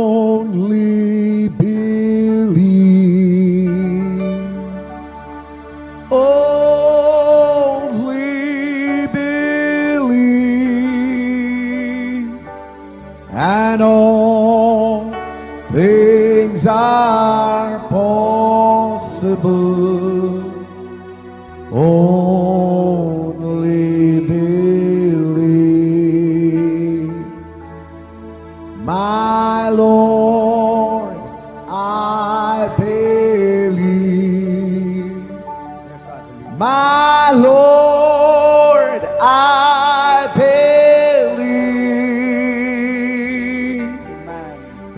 Only believe. Only believe. And all things are possible. Only believe. My Lord, I believe. Yes, I believe. My Lord, I believe Amen.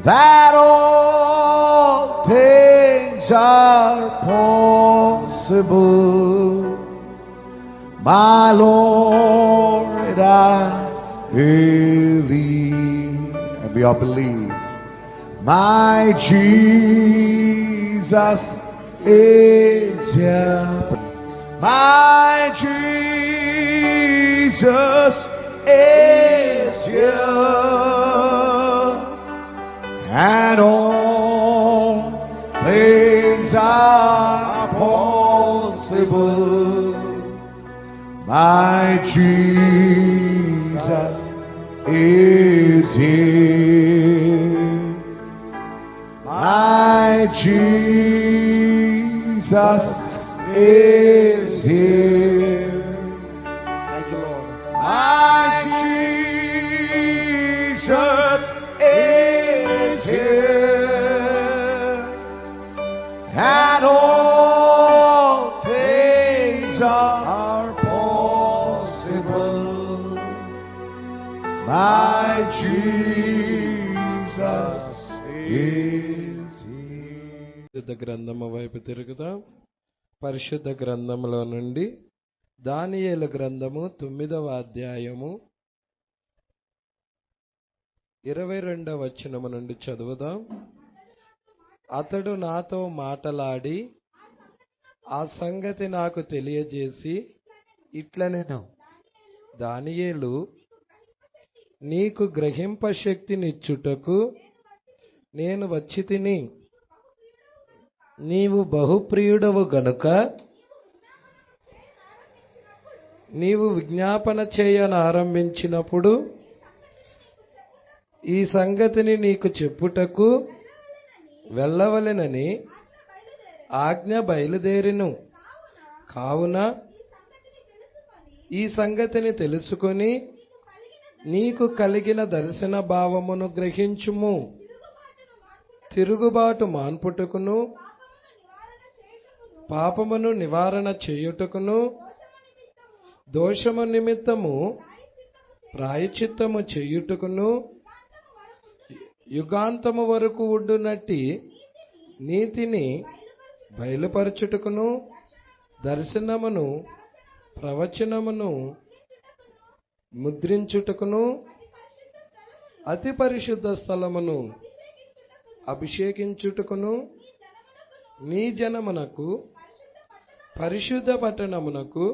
that all things are possible. My Lord, I believe. And we all believe. My Jesus is here. My Jesus is here. And all things are possible. My Jesus is here. My Jesus is here. Thank you, Lord. My Jesus is here. And all things are possible. My Jesus is here. పరిశుద్ధ గ్రంథము వైపు తిరుగుదాం. పరిశుద్ధ గ్రంథములో నుండి దానియేలు గ్రంథము 9వ అధ్యాయము 22వ వచనము నుండి చదువుదాం. అతడు నాతో మాటలాడి ఆ సంగతి నాకు తెలియజేసి ఇట్లనెను, దానియేలు, నీకు గ్రహింప శక్తినిచ్చుటకు నేను వచ్చి తిని, నీవు బహుప్రియుడవు గనుక నీవు విజ్ఞాపన చేయనారంభించినప్పుడు ఈ సంగతిని నీకు చెప్పుటకు వెళ్ళవలెనని ఆజ్ఞ బయలుదేరిను. కావున ఈ సంగతిని తెలుసుకొని నీకు కలిగిన దర్శన భావమును గ్రహించుము. తిరుగుబాటు మాన్పుటకును పాపమును నివారణ చేయుటకును దోషము నిమిత్తము ప్రాయశ్చిత్తము చేయుటకును యుగాంతము వరకు ఉండునట్టి నీతిని బయలుపరచుటకును దర్శనమును ప్రవచనమును ముద్రించుటకును అతి పరిశుద్ధ స్థలమును అభిషేకించుటకును నీ జనమునకు పరిశుద్ధ పట్టణమునకు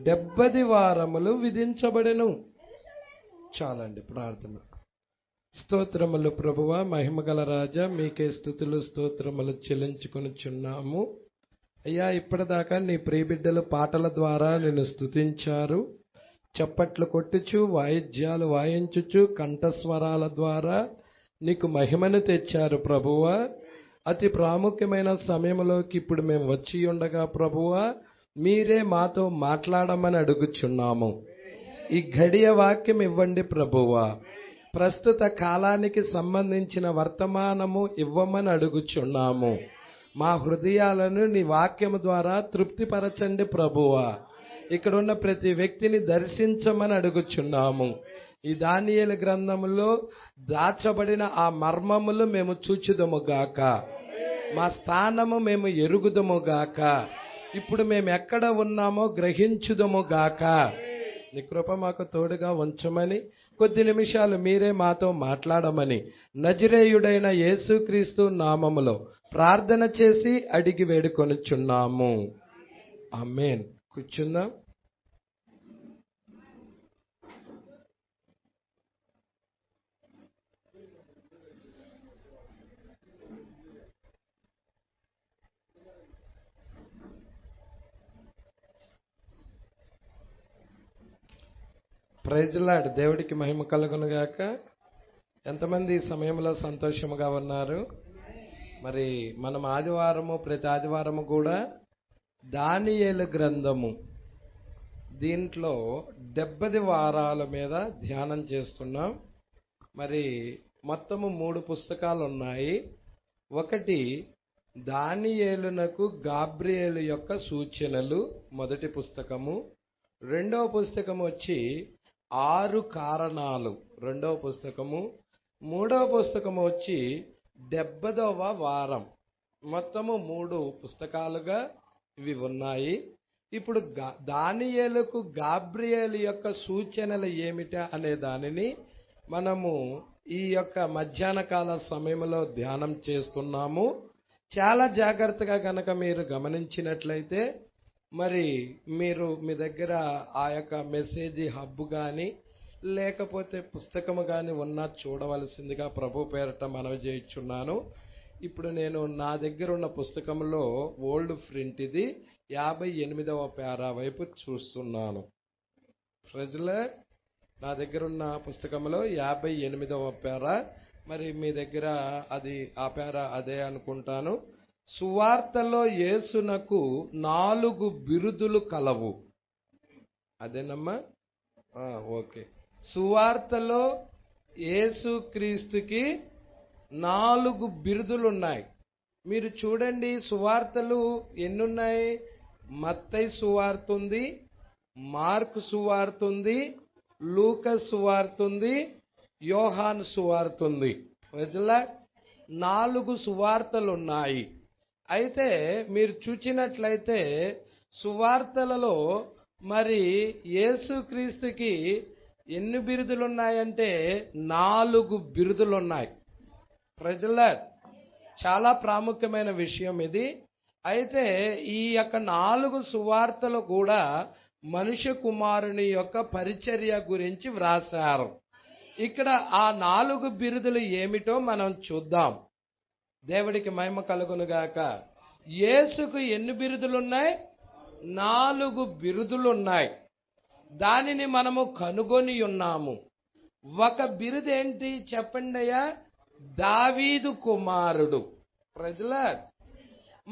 70 వారములు విధించబడెను. చాలండి ప్రార్థన. స్తోత్రములు ప్రభువా, మహిమగల రాజా, మీకే స్తుతులు స్తోత్రములు చెల్లించుకొనుచున్నాము. అయ్యా, ఇప్పటిదాకా నీ ప్రియబిడ్డలు పాటల ద్వారా నిన్ను స్తుతించారు. చప్పట్లు కొట్టుచు వాయిద్యాలు వాయించుచు కంఠస్వరాల ద్వారా నీకు మహిమను తెచ్చారు ప్రభువా. అతి ప్రాముఖ్యమైన సమయంలోకి ఇప్పుడు మేము వచ్చి ఉండగా ప్రభువా, మీరే మాతో మాట్లాడమని అడుగుచున్నాము. ఈ గడియ వాక్యం ఇవ్వండి ప్రభువా. ప్రస్తుత కాలానికి సంబంధించిన వర్తమానము ఇవ్వమని అడుగుచున్నాము. మా హృదయాలను నీ వాక్యము ద్వారా తృప్తిపరచండి ప్రభువా. ఇక్కడ ఉన్న ప్రతి వ్యక్తిని దర్శించమని అడుగుచున్నాము. ఈ దానియేలు గ్రంథములో దాచబడిన ఆ మర్మములు మేము చూచుదము గాక. మా స్థానము మేము ఎరుగుదము గాక. ఇప్పుడు మేము ఎక్కడ ఉన్నామో గ్రహించుదము గాక. నీ కృప మాకు తోడుగా ఉంచమని, కొద్ది నిమిషాలు మీరే మాతో మాట్లాడమని నజరేయుడైన యేసుక్రీస్తు నామములో ప్రార్థన చేసి అడిగి వేడుకొనుచున్నాము. ఆమేన్. కూర్చుందాం. Praise Lord. దేవుడికి మహిమ కలుగును గాక. ఎంతమంది ఈ సమయంలో సంతోషముగా ఉన్నారు? మరి మనం ప్రతి ఆదివారము కూడా దానియేలు గ్రంథము దీంట్లో 70 వారాల మీద ధ్యానం చేస్తున్నాం. మరి మొత్తము 3 పుస్తకాలు ఉన్నాయి. ఒకటి దానియేలునకు గాబ్రియేలు యొక్క సూచనలు, మొదటి పుస్తకము. రెండవ పుస్తకం వచ్చి 6 కారణాలు, రెండవ పుస్తకము. మూడవ పుస్తకము వచ్చి 70వ వారం. మొత్తము 3 పుస్తకాలుగా ఇవి ఉన్నాయి. ఇప్పుడు దానియేలుకు గాబ్రియేలు యొక్క సూచనలు ఏమిటా అనే దానిని మనము ఈ యొక్క మధ్యాహ్న కాల సమయంలో ధ్యానం చేస్తున్నాము. చాలా జాగ్రత్తగా గనక మీరు గమనించినట్లయితే, మరి మీరు మీ దగ్గర ఆ యొక్క మెసేజ్ హబ్ కానీ లేకపోతే పుస్తకము కానీ ఉన్నా చూడవలసిందిగా ప్రభు పేరట మనవి చేయుచున్నాను. ఇప్పుడు నేను నా దగ్గర ఉన్న పుస్తకంలో ఓల్డ్ ప్రింట్ ఇది 58వ పేరా వైపు చూస్తున్నాను. ప్రజలర్, నా దగ్గర ఉన్న పుస్తకంలో 58వ పేరా. మరి మీ దగ్గర అది ఆ పేరా అదే అనుకుంటాను. సువార్తలో యేసునకు 4 బిరుదులు కలవు. అదేనమ్మా? ఓకే. సువార్తలో యేసుక్రీస్తుకి 4 బిరుదులు ఉన్నాయి. మీరు చూడండి, సువార్తలు ఎన్నున్నాయి? మత్తయి సువార్త ఉంది, మార్కు సువార్త ఉంది, లూకా సువార్త ఉంది, యోహాను సువార్త ఉంది. ప్రజలా 4 సువార్తలు ఉన్నాయి. అయితే మీరు చూచినట్లయితే సువార్తలలో మరి యేసుక్రీస్తుకి ఎన్ని బిరుదులు ఉన్నాయంటే 4 బిరుదులు ఉన్నాయి. ప్రజల చాలా ప్రాముఖ్యమైన విషయం ఇది. అయితే ఈ యొక్క 4 సువార్తలు కూడా మనుష్య కుమారుని యొక్క పరిచర్య గురించి వ్రాసారు. ఇక్కడ ఆ 4 బిరుదులు ఏమిటో మనం చూద్దాం. దేవుడికి మహిమ కలుగునుగాక. యేసుకు ఎన్ని బిరుదులున్నాయి? 4 బిరుదులున్నాయి. దానిని మనము కనుగొని ఉన్నాము. ఒక బిరుదు ఏంటి చెప్పండి అయ్యా? దావీదు కుమారుడు. ప్రజల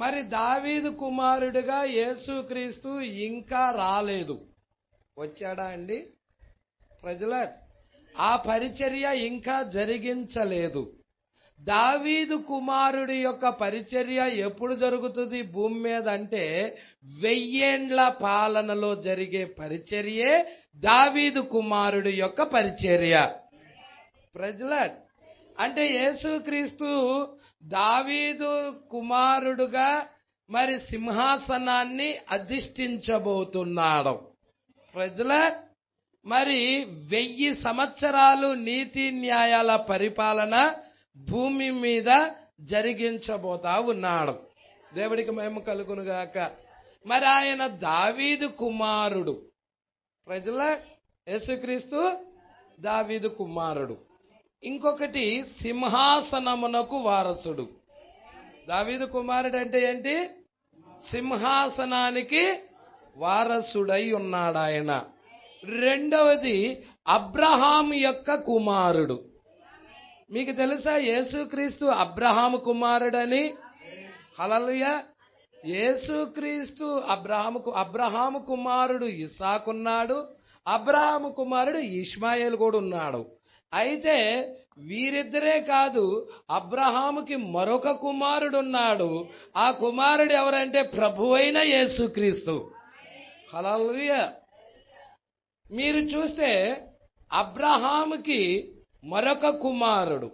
మరి దావీదు కుమారుడుగా యేసుక్రీస్తు ఇంకా రాలేదు. వచ్చాడా అండి? ప్రజల ఆ పరిచర్య ఇంకా జరిగించలేదు. దావీదు కుమారుడి యొక్క పరిచర్య ఎప్పుడు జరుగుతుంది భూమి మీద అంటే 1000 ఏండ్ల పాలనలో జరిగే పరిచర్యే దావీదు కుమారుడి యొక్క పరిచర్య. ప్రజల అంటే యేసుక్రీస్తు దావీదు కుమారుడుగా మరి సింహాసనాన్ని అధిష్ఠించబోతున్నాడు. ప్రజల మరి 1000 సంవత్సరాలు నీతి న్యాయాల పరిపాలన భూమి మీద జరిగించబోతా ఉన్నాడు. దేవుడికి మహిమ కలుగునుగాక. మరి ఆయన దావీదు కుమారుడు. ప్రజల యేసుక్రీస్తు దావీదు కుమారుడు. ఇంకొకటి సింహాసనమునకు వారసుడు. దావీదు కుమారుడు అంటే ఏంటి? సింహాసనానికి వారసుడై ఉన్నాడు ఆయన. రెండవది అబ్రహాము యొక్క కుమారుడు. మీకు తెలుసా యేసుక్రీస్తు అబ్రహాము కుమారుడని? హల్లెలూయా. యేసుక్రీస్తు అబ్రహాము కుమారుడు ఇస్సాకున్నాడు, అబ్రహాము కుమారుడు ఇష్మాయేలు కూడా ఉన్నాడు. అయితే వీరిద్దరే కాదు, అబ్రహాముకి మరొక కుమారుడు ఉన్నాడు. ఆ కుమారుడు ఎవరంటే ప్రభువైన యేసుక్రీస్తు. హల్లెలూయా. మీరు చూస్తే అబ్రహాముకి మరొక కుమారుడు,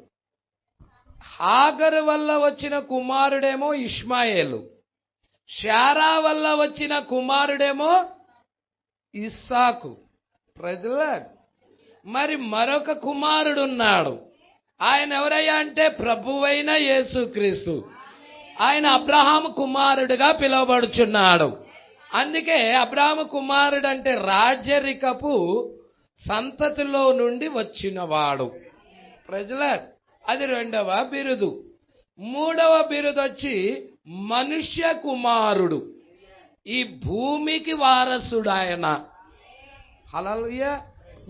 హాగరు వల్ల వచ్చిన కుమారుడేమో ఇష్మాయేలు, శారా వల్ల వచ్చిన కుమారుడేమో ఇస్సాకు. ప్రజల మరి మరొక కుమారుడు ఉన్నాడు. ఆయన ఎవరయ్యా అంటే ప్రభువైన యేసుక్రీస్తు. ఆయన అబ్రహాము కుమారుడుగా పిలువబడుచున్నాడు. అందుకే అబ్రహాము కుమారుడు అంటే రాజరికపు సంతతిలో నుండి వచ్చినవాడు. ప్రజల అది రెండవ బిరుదు. మూడవ బిరుదు వచ్చి మనుష్య కుమారుడు. ఈ భూమికి వారసుడు ఆయన. హల్లెలూయా.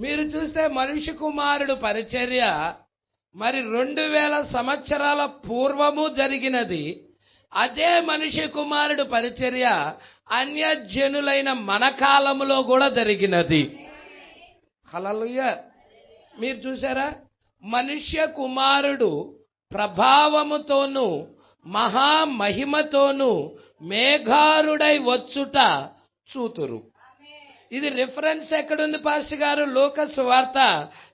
మీరు చూస్తే మనుష్య కుమారుడు పరిచర్య మరి 2000 సంవత్సరాల పూర్వము జరిగినది. అదే మనుష్య కుమారుడు పరిచర్య అన్యజనులైన మన కాలములో కూడా జరిగినది. హల్లెలూయా. మీరు చూసారా, మనుష్య కుమారుడు ప్రభావముతోనూ మహామహిమతోనూ మేఘారుడై వచ్చుట చూతురు. ఇది రిఫరెన్స్ ఎక్కడుంది పాస్టర్ గారు? లూకా సువార్త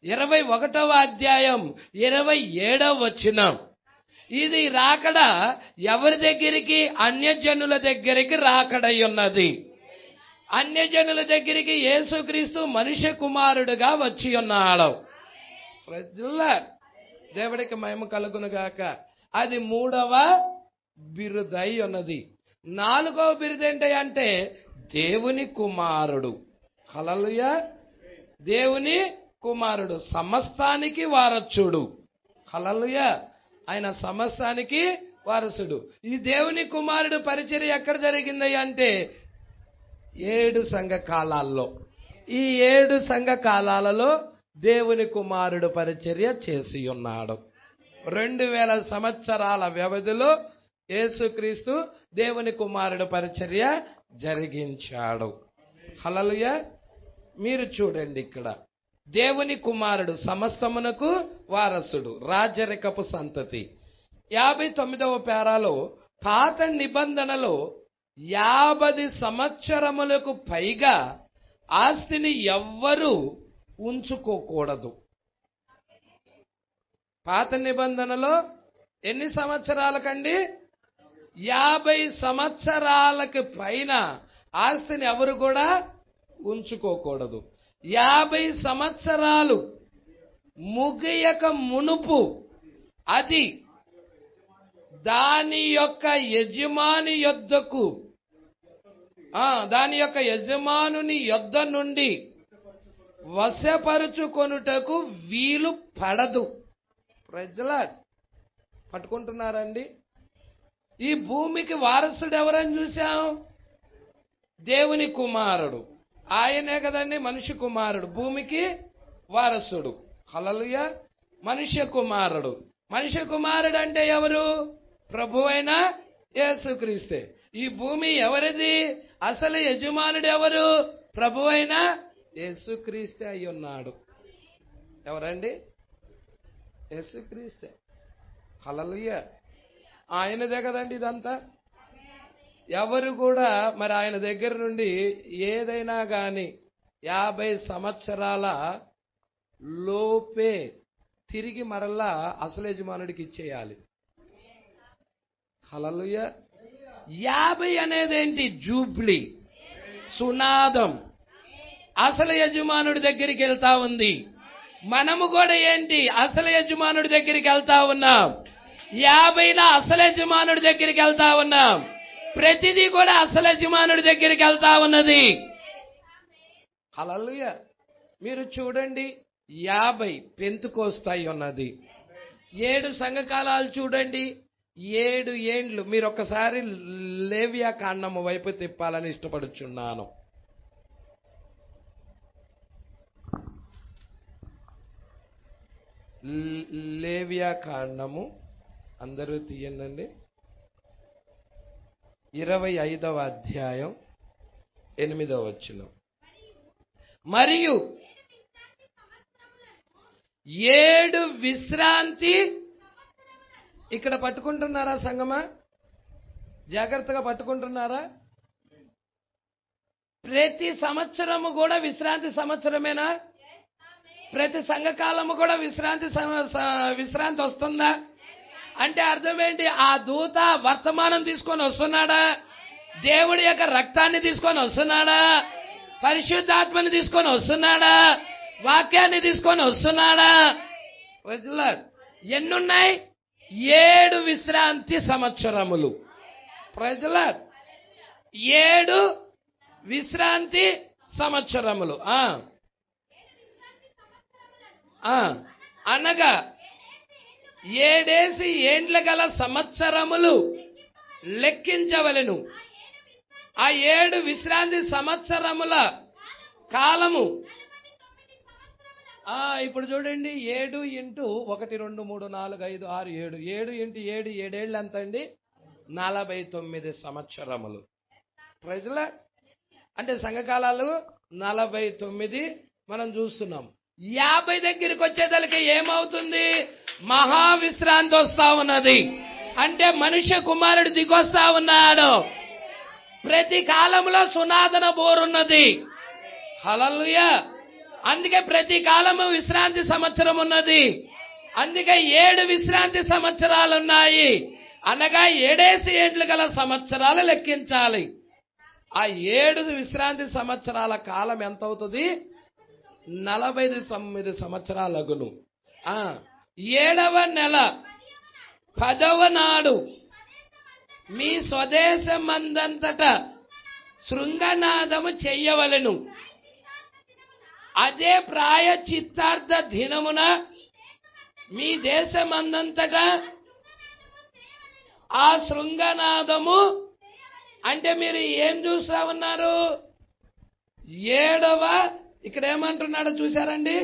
21వ అధ్యాయం 27వ వచనం. ఇది రాకడ ఎవరి దగ్గరికి? అన్యజనుల దగ్గరికి రాకడై ఉన్నది. అన్యజనుల దగ్గరికి యేసుక్రీస్తు మనుష్య కుమారుడుగా వచ్చి ఉన్నాడు. దేవుడికి మహిమ కలుగునుగాక. అది 3వ బిరుదై ఉన్నది. 4వ బిరుదు ఏంటి అంటే దేవుని కుమారుడు. హల్లెలూయా. దేవుని కుమారుడు సమస్తానికి వారసుడు. హల్లెలూయా. ఆయన సమస్తానికి వారసుడు. ఈ దేవుని కుమారుడు పరిచర్య ఎక్కడ జరిగింది అంటే 7 సంఘ కాలాల్లో. ఈ 7 సంఘ కాలాలలో దేవుని కుమారుడు పరిచర్య చేసి ఉన్నాడు. 2000 సంవత్సరాల వ్యవధిలో యేసుక్రీస్తు దేవుని కుమారుడు పరిచర్య జరిగించాడు. హల్లెలూయా. మీరు చూడండి, ఇక్కడ దేవుని కుమారుడు సమస్తమునకు వారసుడు, రాజరికపు సంతతి. 59వ పేరాలో పాత నిబంధనలో 50 సంవత్సరములకు పైగా ఆస్తిని ఎవ్వరూ ఉంచుకోకూడదు. పాత నిబంధనలో ఎన్ని సంవత్సరాలకండి? 50 సంవత్సరాలకు పైన ఆస్తిని ఎవరు కూడా ఉంచుకోకూడదు. 50 సంవత్సరాలు ముగియక మునుపు అది దాని యొక్క యజమాని యొద్దకు, దాని యొక్క యజమానుని యొద్ద నుండి వశపరుచుకొనుటకు వీలు పడదు. ప్రజల పట్టుకుంటున్నారండి. ఈ భూమికి వారసుడు ఎవరని చూసాం? దేవుని కుమారుడు. ఆయనే కదండి మనిషి కుమారుడు, భూమికి వారసుడు. హల్లెలూయా. మనుష్య కుమారుడు. మనుష్య కుమారుడు అంటే ఎవరు? ప్రభువైన యేసుక్రీస్తే. ఈ భూమి ఎవరిది? అసలు యజమానుడు ఎవరు? ప్రభువైన యేసుక్రీస్తే అయి ఉన్నాడు. ఎవరండి? యేసుక్రీస్తే. హల్లెలూయా. ఆయనదే కదండి ఇదంతా. ఎవరు కూడా మరి ఆయన దగ్గర నుండి ఏదైనా కానీ 50 సంవత్సరాల లోపే తిరిగి మరలా అసలు యజమానుడికి ఇచ్చేయాలి. హల్లెలూయా. 50 అనేది ఏంటి? జూబ్లీ, సునాదం. అసలు యజమానుడి దగ్గరికి వెళ్తా ఉంది. మనము కూడా ఏంటి? అసలు యజమానుడి దగ్గరికి వెళ్తా ఉన్నాం. 50లో అసలు యజమానుడి దగ్గరికి వెళ్తా ఉన్నాం. ప్రతిదీ కూడా అసలు యజమానుడి దగ్గరికి వెళ్తా ఉన్నది. హల్లెలూయా. మీరు చూడండి, 50 పెంతుకోస్తాయి ఉన్నది. 7 సంఘకాలాలు చూడండి, 7 ఏండ్లు. మీరు ఒక్కసారి లేవియా కాండము వైపు తిప్పాలని ఇష్టపడుచున్నాను. లేవియా కాండము అందరూ తీయండి. 25వ అధ్యాయం 8వ వచనం. మరియు 7 విశ్రాంతి. ఇక్కడ పట్టుకుంటున్నారా సంగమా? జాగ్రత్తగా పట్టుకుంటున్నారా? ప్రతి సంవత్సరము కూడా విశ్రాంతి సంవత్సరమేనా? ప్రతి సంఘకాలము కూడా విశ్రాంతి వస్తుందా? అంటే అర్థం ఏంటి? ఆ దూత వర్తమానం తీసుకొని వస్తున్నాడా? దేవుడి యొక్క రక్తాన్ని తీసుకొని వస్తున్నాడా? పరిశుద్ధాత్మని తీసుకొని వస్తున్నాడా? వాక్యాన్ని తీసుకొని వస్తున్నాడా? ప్రజలారా, ఎన్నున్నాయి? 7 విశ్రాంతి సంవత్సరములు. ప్రజలారా, 7 విశ్రాంతి సంవత్సరములు. అనగా 7 ఏండ్ల గల సంవత్సరములు లెక్కించవలెను. ఆ 7 విశ్రాంతి సంవత్సరముల కాలము. ఇప్పుడు చూడండి, 7 ఇంటూ 1 2 3 4 5 6 7 7 ఇంటూ 7 7 ఏళ్ళు ఎంత అండి? 49 సంవత్సరములు. ప్రజల అంటే సంఘకాలాలు 49 మనం చూస్తున్నాం. 50 దగ్గరికి వచ్చేదలికి ఏమవుతుంది? మహావిశ్రాంతి వస్తా ఉన్నది. అంటే మనుష్య కుమారుడు దిగొస్తా ఉన్నాడు. ప్రతి కాలంలో సునాదన బోరున్నది. హల్లెలూయా. అందుకే ప్రతి కాలము విశ్రాంతి సంవత్సరం ఉన్నది. అందుకే 7 విశ్రాంతి సంవత్సరాలు ఉన్నాయి. అనగా 7 ఏండ్లు గల సంవత్సరాలు లెక్కించాలి. ఆ 7 విశ్రాంతి సంవత్సరాల కాలం ఎంత అవుతుంది? 49 సంవత్సరాలగును. 7వ నెల 10వ నాడు మీ స్వదేశమందంతట శృంగనాదము చెయ్యవలెను. అదే ప్రాయచిత్తార్థ దినమున మీ దేశమందంతట ఆ శృంగనాదము. అంటే మీరు ఏం చూస్తా ఉన్నారు? 7వ, ఇక్కడ ఏమంటున్నాడో చూశారండి?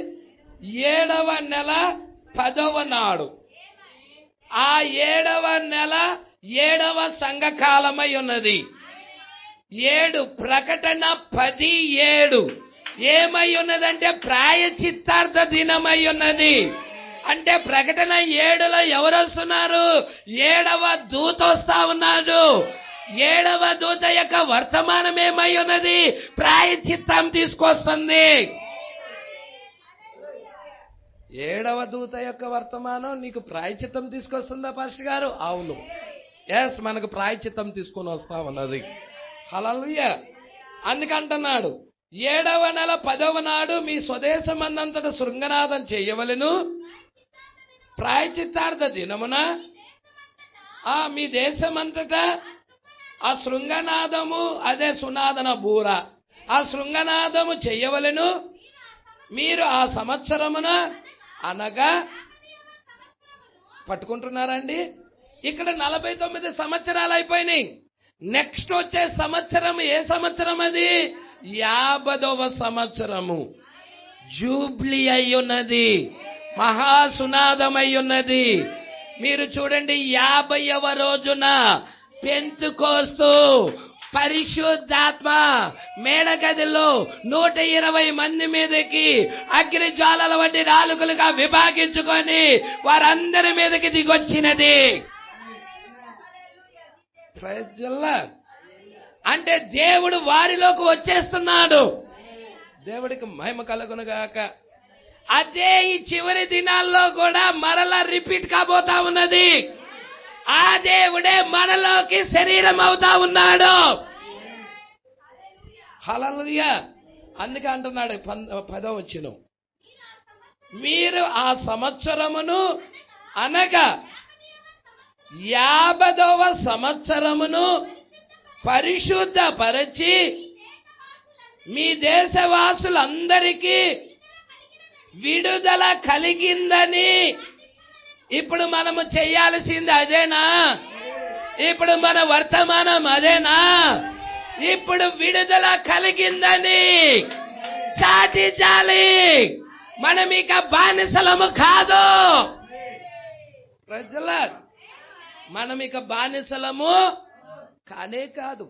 7వ నెల 10వ నాడు. ఆ 7వ నెల 7వ సంఘకాలమై ఉన్నది. 7 ప్రకటన 10:7 ఏమై ఉన్నదంటే ప్రాయచిత్తార్థ దినమై ఉన్నది. అంటే ప్రకటన 7లో ఎవరు వస్తున్నారు? 7వ దూత వస్తా ఉన్నాడు. 7వ దూత యొక్క వర్తమానం ఏమై ఉన్నది? ప్రాయచిత్తం తీసుకొస్తుంది. 7వ దూత యొక్క వర్తమానం నీకు ప్రాయచిత్తం తీసుకొస్తుందా పాస్టర్ గారు? అవును, ఎస్, మనకు ప్రాయచిత్తం తీసుకొని వస్తా ఉన్నది. హల్లెలూయా. అందుకంటున్నాడు 7వ నెల 10వ నాడు మీ స్వదేశమందంతట శృంగనాదం చేయవలెను. ప్రాయచిత్తార్థ దినమున మీ దేశమంతటా ఆ శృంగనాదము, అదే సునాదన బూర, ఆ శృంగనాదము చెయ్యవలెను. మీరు ఆ సంవత్సరమున, అనగా పట్టుకుంటున్నారండి? ఇక్కడ 49 సంవత్సరాలు అయిపోయినాయి. నెక్స్ట్ వచ్చే సంవత్సరం ఏ సంవత్సరం? అది 50వ సంవత్సరము. జూబ్లీ అయ్యున్నది, మహాసునాదమై ఉన్నది. మీరు చూడండి, 50వ రోజున పెంతుకోస్తు పరిశుద్ధాత్మ మేడగదిలో 120 మంది మీదకి అగ్ని జ్వాలల వంటి నాలుకలుగా విభాగించుకొని వారందరి మీదకి దిగొచ్చినది. అంటే దేవుడు వారిలోకి వచ్చేస్తున్నాడు. దేవుడికి మహిమ కలుగునుగాక. అదే ఈ చివరి దినాల్లో కూడా మరలా రిపీట్ కాబోతా ఉన్నది. ఆ దేవుడే మనలోకి శరీరం అవుతా ఉన్నాడు. హల్లెలూయా. అందుకే అంటున్నాడు 10వ వచనం, మీరు ఆ సంవత్సరమును, అనగా 50వ సంవత్సరమును పరిశుద్ధపరచి మీ దేశవాసులందరికీ విడుదల కలిగిందని. ఇప్పుడు మనము చేయాల్సింది అదేనా? ఇప్పుడు మన వర్తమానం అదేనా? ఇప్పుడు విడుదల కలిగిందని చాటించాలి. మనం ఇక బానిసలము కాదు. ప్రజలారా, మనం ఇక బానిసలము కానే కాదు.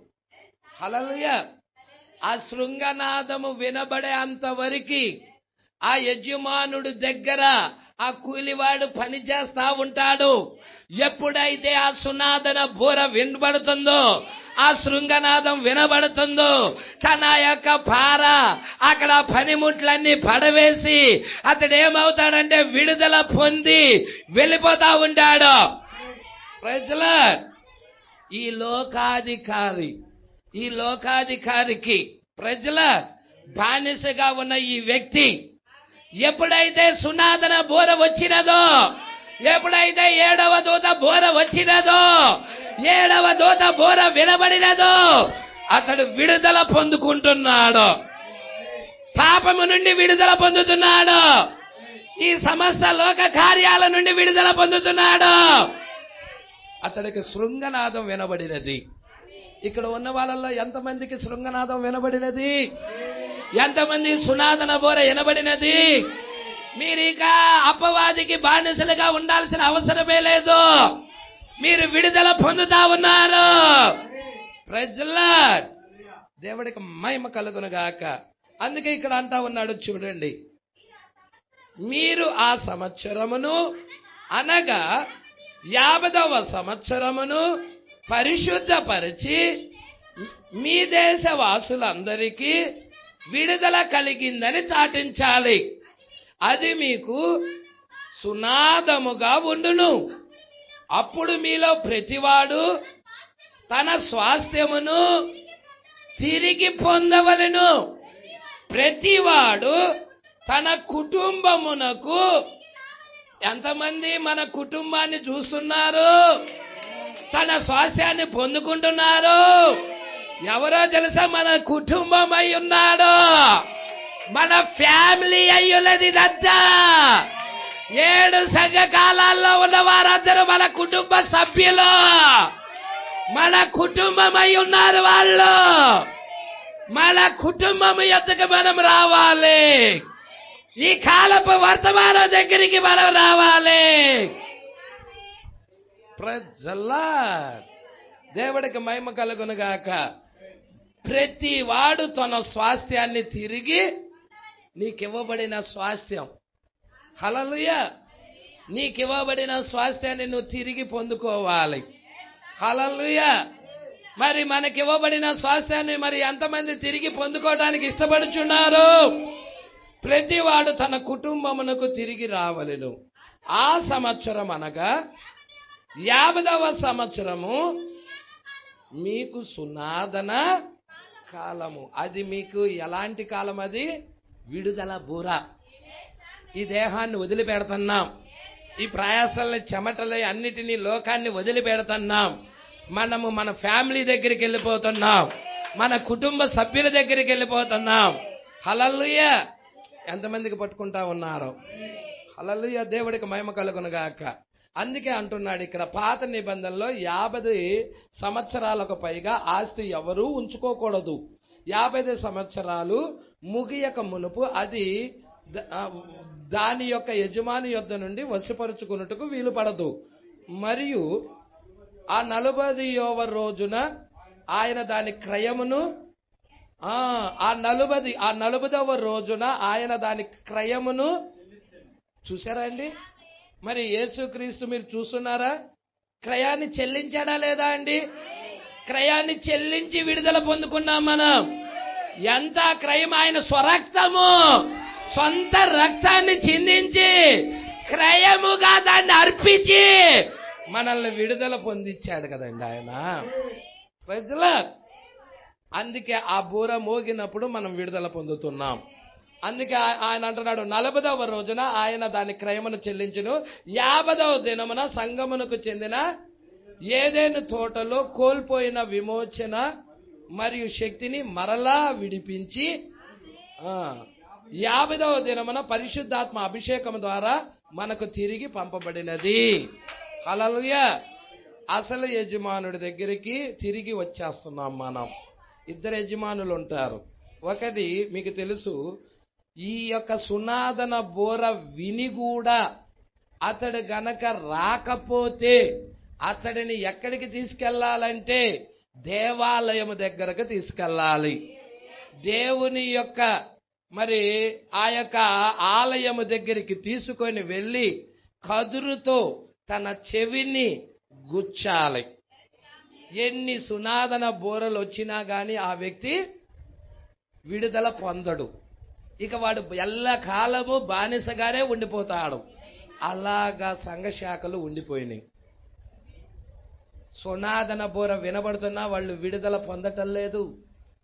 హల్లెలూయా. ఆ శృంగనాదము వినబడే అంతవరకు ఆ యజమానుడు దగ్గర ఆ కూలివాడు పని చేస్తా ఉంటాడు. ఎప్పుడైతే ఆ సునాదన బూర వినబడుతుందో, ఆ శృంగనాదం వినబడుతుందో, తన యొక్క భార అక్కడ పనిముట్లన్నీ పడవేసి అతడు ఏమవుతాడంటే విడుదల పొంది వెళ్ళిపోతా ఉంటాడు. ప్రజలారా, ఈ లోకాధికారికి ప్రజలారా బానిసగా ఉన్న ఈ వ్యక్తి ఎప్పుడైతే సునాదన బోర వచ్చినదో, ఎప్పుడైతే 7వ దూత బోర వచ్చినదో, 7వ దూత బోర వినబడినదో, అతడు విడుదల పొందుకుంటున్నాడు. పాపము నుండి విడుదల పొందుతున్నాడు. ఈ సమస్త లోక కార్యాల నుండి విడుదల పొందుతున్నాడు. అతడికి శృంగనాదం వినబడినది. ఇక్కడ ఉన్న వాళ్ళల్లో ఎంతమందికి శృంగనాదం వినబడినది? ఎంతమంది సునాదన బోర వినబడినది? మీరిక అపవాదికి బానిసలుగా ఉండాల్సిన అవసరమే లేదు. మీరు విడుదల పొందుతా ఉన్నారు. ప్రజలా దేవుడికి మహిమ కలుగునుగాక. అందుకే ఇక్కడ అంటా ఉన్నాడు చూడండి, మీరు ఆ సంవత్సరమును అనగా 50వ సంవత్సరమును పరిశుద్ధపరిచి మీ దేశ వాసులందరికీ విడుదల కలిగిందని చాటించాలి. అది మీకు సునాదముగా ఉండును. అప్పుడు మీలో ప్రతివాడు తన స్వాస్థ్యమును తిరిగి పొందవలెను. ప్రతివాడు తన కుటుంబమునకు. ఎంతమంది మన కుటుంబాన్ని చూస్తున్నారు? తన స్వాస్థ్యాన్ని పొందుకుంటున్నారు? ఎవరో తెలుసా? మన కుటుంబం అయి ఉన్నాడు. మన ఫ్యామిలీ అయ్యున్నది ఇదంతా. 7 సంఘకాలాల్లో ఉన్న వారందరూ మన కుటుంబ సభ్యులు. మన కుటుంబం అయి ఉన్నారు వాళ్ళు. మన కుటుంబం యొద్దకు మనం రావాలి. ఈ కాలపు వర్తమానం దగ్గరికి మనం రావాలి. ప్రజలా దేవుడికి మహిమ కలుగునుగాక. ప్రతి వాడు తన స్వాస్థ్యాన్ని తిరిగి, నీకివ్వబడిన స్వాస్థ్యం, హల్లెలూయా, నీకివ్వబడిన స్వాస్థ్యాన్ని నువ్వు తిరిగి పొందుకోవాలి. హల్లెలూయా. మరి మనకివ్వబడిన స్వాస్థ్యాన్ని మరి ఎంతమంది తిరిగి పొందుకోవడానికి ఇష్టపడుచున్నారు? ప్రతివాడు తన కుటుంబమునకు తిరిగి రావలెను. ఆ సంవత్సరం అనగా 50వ సంవత్సరము మీకు సునాదన కాలము. అది మీకు ఎలాంటి కాలం? అది విడుదల బూర. ఈ దేహాన్ని వదిలిపెడుతున్నాం. ఈ ప్రయాసాలని, చెమటలు అన్నిటినీ, లోకాన్ని వదిలిపెడుతున్నాం. మనము మన ఫ్యామిలీ దగ్గరికి వెళ్ళిపోతున్నాం. మన కుటుంబ సభ్యుల దగ్గరికి వెళ్ళిపోతున్నాం. హల్లెలూయా. ఎంతమందికి పట్టుకుంటా ఉన్నారు? హల్లెలూయా. దేవుడికి మహిమ కలుగునుగాక. అందుకే అంటున్నాడు ఇక్కడ, పాత నిబంధనలో 50 సంవత్సరాలకు పైగా ఆస్తి ఎవరూ ఉంచుకోకూడదు. 50 సంవత్సరాలు ముగియక మునుపు అది దాని యొక్క యజమాని యొద్ద నుండి వశపరుచుకున్నట్టుకు వీలు పడదు. మరియు ఆ 40వ రోజున ఆయన దాని క్రయమును, ఆ 40వ రోజున ఆయన దాని క్రయమును. చూసారా అండి? మరి యేసుక్రీస్తు మీరు చూస్తున్నారా? క్రయాన్ని చెల్లించాడా లేదా అండి? క్రయాన్ని చెల్లించి విడుదల పొందుకున్నాం మనం. ఎంత క్రయం! ఆయన స్వరక్తము, సొంత రక్తాన్ని చిందించి క్రయముగా దాన్ని అర్పించి మనల్ని విడుదల పొందించాడు కదండి ఆయన. ప్రజలా అందుకే ఆ బూర మోగినప్పుడు మనం విడుదల పొందుతున్నాం. అందుకే ఆయన అంటున్నాడు, 40వ రోజున ఆయన దాని క్రయమును చెల్లించును. 50వ దినమున సంగమునకు చెందిన ఏదైనా తోటలో కోల్పోయిన విమోచన మరియు శక్తిని మరలా విడిపించి 50వ దినమున పరిశుద్ధాత్మ అభిషేకం ద్వారా మనకు తిరిగి పంపబడినది. హల్లెలూయా. అసలు యజమానుడి దగ్గరికి తిరిగి వచ్చేస్తున్నాం మనం. 2 యజమానులు ఉంటారు. ఒకటి మీకు తెలుసు, ఈ యొక్క సునాదన బోర విని కూడా అతడు గనక రాకపోతే అతడిని ఎక్కడికి తీసుకెళ్లాలంటే దేవాలయం దగ్గరకు తీసుకెళ్ళాలి. దేవుని యొక్క మరి ఆ యొక్క ఆలయము దగ్గరికి తీసుకొని వెళ్ళి కదురుతో తన చెవిని గుచ్చాలి. ఎన్ని సునాదన బోరలు వచ్చినా గాని ఆ వ్యక్తి విడుదల పొందడు. ఇక వాడు ఎల్లకాలము బానిసగానే ఉండిపోతాడు. అలాగా సంఘ శాఖలు ఉండిపోయినాయి. సునాదన బోర వినబడుతున్నా వాళ్ళు విడుదల పొందటం లేదు.